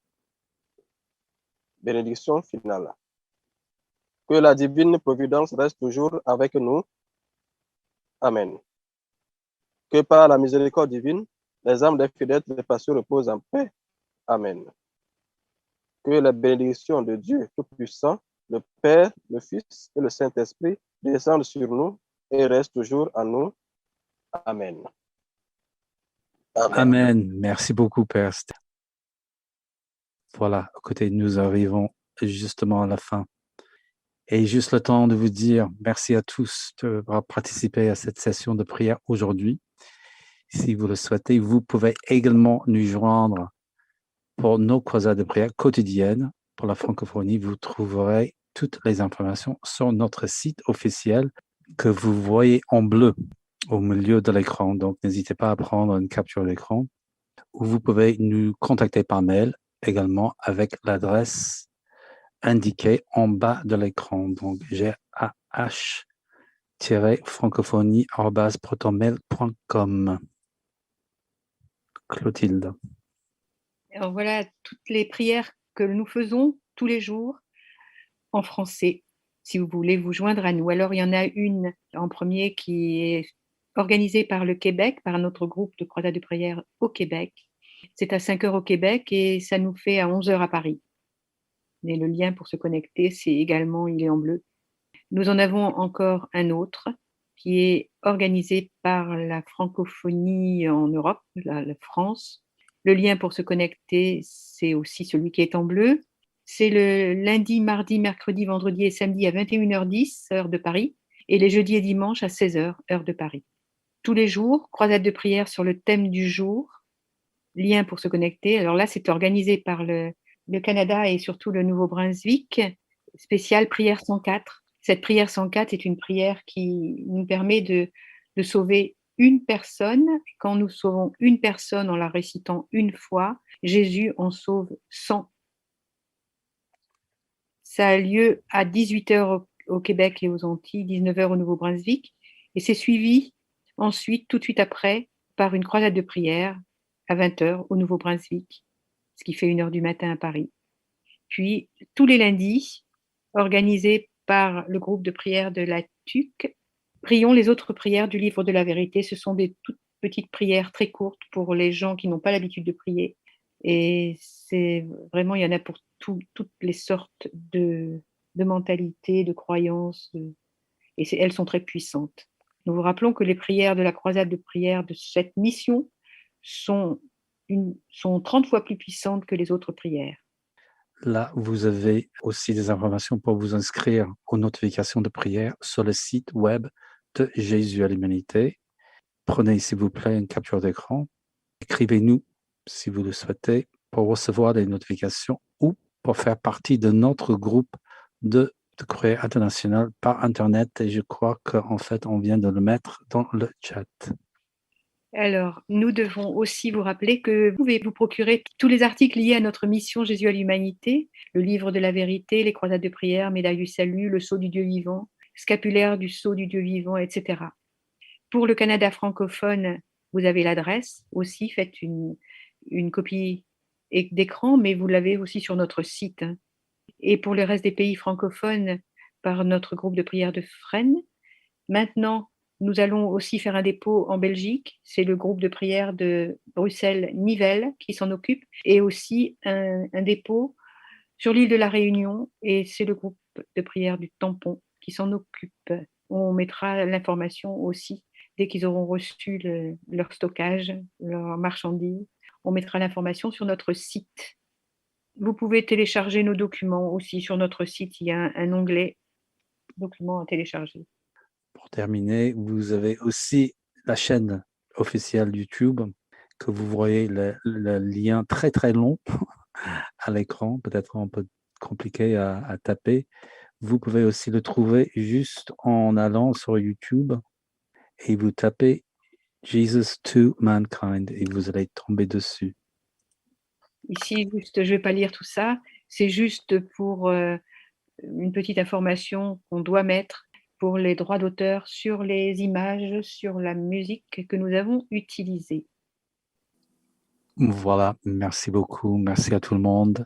Bénédiction finale. Que la divine providence reste toujours avec nous. Amen. Que par la miséricorde divine, les âmes des fidèles dépassés reposent en paix. Amen. Que la bénédiction de Dieu Tout-Puissant, le Père, le Fils et le Saint-Esprit descendent sur nous et restent toujours en nous. Amen. Amen. Merci beaucoup, Père. Voilà, à côté, nous arrivons justement à la fin. Et juste le temps de vous dire merci à tous d'avoir participé à cette session de prière aujourd'hui. Si vous le souhaitez, vous pouvez également nous joindre pour nos croisades de prière quotidiennes pour la francophonie. Vous trouverez toutes les informations sur notre site officiel que vous voyez en bleu au milieu de l'écran. Donc, n'hésitez pas à prendre une capture d'écran. Ou vous pouvez nous contacter par mail également avec l'adresse indiquée en bas de l'écran. Donc, gah-francophonie@protonmail.com. Clotilde. Alors voilà toutes les prières que nous faisons tous les jours en français, si vous voulez vous joindre à nous. Alors, il y en a une en premier qui est organisée par le Québec, par notre groupe de croisade de prière au Québec. C'est à 5 heures au Québec et ça nous fait à 11 heures à Paris. Mais le lien pour se connecter, c'est également, il est en bleu. Nous en avons encore un autre qui est organisé par la francophonie en Europe, la France. Le lien pour se connecter, c'est aussi celui qui est en bleu. C'est le lundi, mardi, mercredi, vendredi et samedi à 21h10, heure de Paris, et les jeudis et dimanches à 16h, heure de Paris. tous les jours, croisade de prière sur le thème du jour, lien pour se connecter. Alors là, c'est organisé par le Canada et surtout le Nouveau-Brunswick, spécial prière 104. Cette prière 104 est une prière qui nous permet de sauver une personne. Quand nous sauvons une personne en la récitant une fois, Jésus en sauve 100. Ça a lieu à 18h au Québec et aux Antilles, 19h au Nouveau-Brunswick, et c'est suivi ensuite, tout de suite après, par une croisade de prière à 20h au Nouveau-Brunswick, ce qui fait 1h du matin à Paris. Puis, tous les lundis, organisé par le groupe de prière de la TUC, prions les autres prières du livre de la vérité. Ce sont des toutes petites prières très courtes pour les gens qui n'ont pas l'habitude de prier. Et c'est vraiment, il y en a pour toutes les sortes de mentalités, de croyances, et elles sont très puissantes. Nous vous rappelons que les prières de la croisade de prière de cette mission sont 30 fois plus puissantes que les autres prières. Là, vous avez aussi des informations pour vous inscrire aux notifications de prière sur le site web de Jésus à l'Humanité. Prenez, s'il vous plaît, une capture d'écran. Écrivez-nous, si vous le souhaitez, pour recevoir des notifications ou pour faire partie de notre groupe de courrier international par Internet. Et je crois qu'en fait, on vient de le mettre dans le chat. Alors, nous devons aussi vous rappeler que vous pouvez vous procurer tous les articles liés à notre mission Jésus à l'Humanité, le livre de la vérité, les croisades de prière, médaille du salut, le sceau du Dieu vivant, scapulaire du sceau du Dieu vivant, etc. Pour le Canada francophone, vous avez l'adresse aussi, faites une copie d'écran, mais vous l'avez aussi sur notre site. Et pour le reste des pays francophones, par notre groupe de prière de Fresnes. Maintenant, nous allons aussi faire un dépôt en Belgique. C'est le groupe de prière de Bruxelles-Nivelles qui s'en occupe. Et aussi un dépôt sur l'île de la Réunion. Et c'est le groupe de prière du Tampon qui s'en occupe. On mettra l'information aussi dès qu'ils auront reçu leur stockage, leur marchandises. On mettra l'information sur notre site. Vous pouvez télécharger nos documents aussi sur notre site. Il y a un onglet documents à télécharger. Pour terminer, vous avez aussi la chaîne officielle YouTube que vous voyez le lien très très long à l'écran, peut-être un peu compliqué à taper. Vous pouvez aussi le trouver juste en allant sur YouTube et vous tapez Jesus to Mankind et vous allez tomber dessus. Ici, juste, je ne vais pas lire tout ça, c'est juste pour une petite information qu'on doit mettre pour les droits d'auteur sur les images, sur la musique que nous avons utilisée. Voilà, merci beaucoup, merci à tout le monde.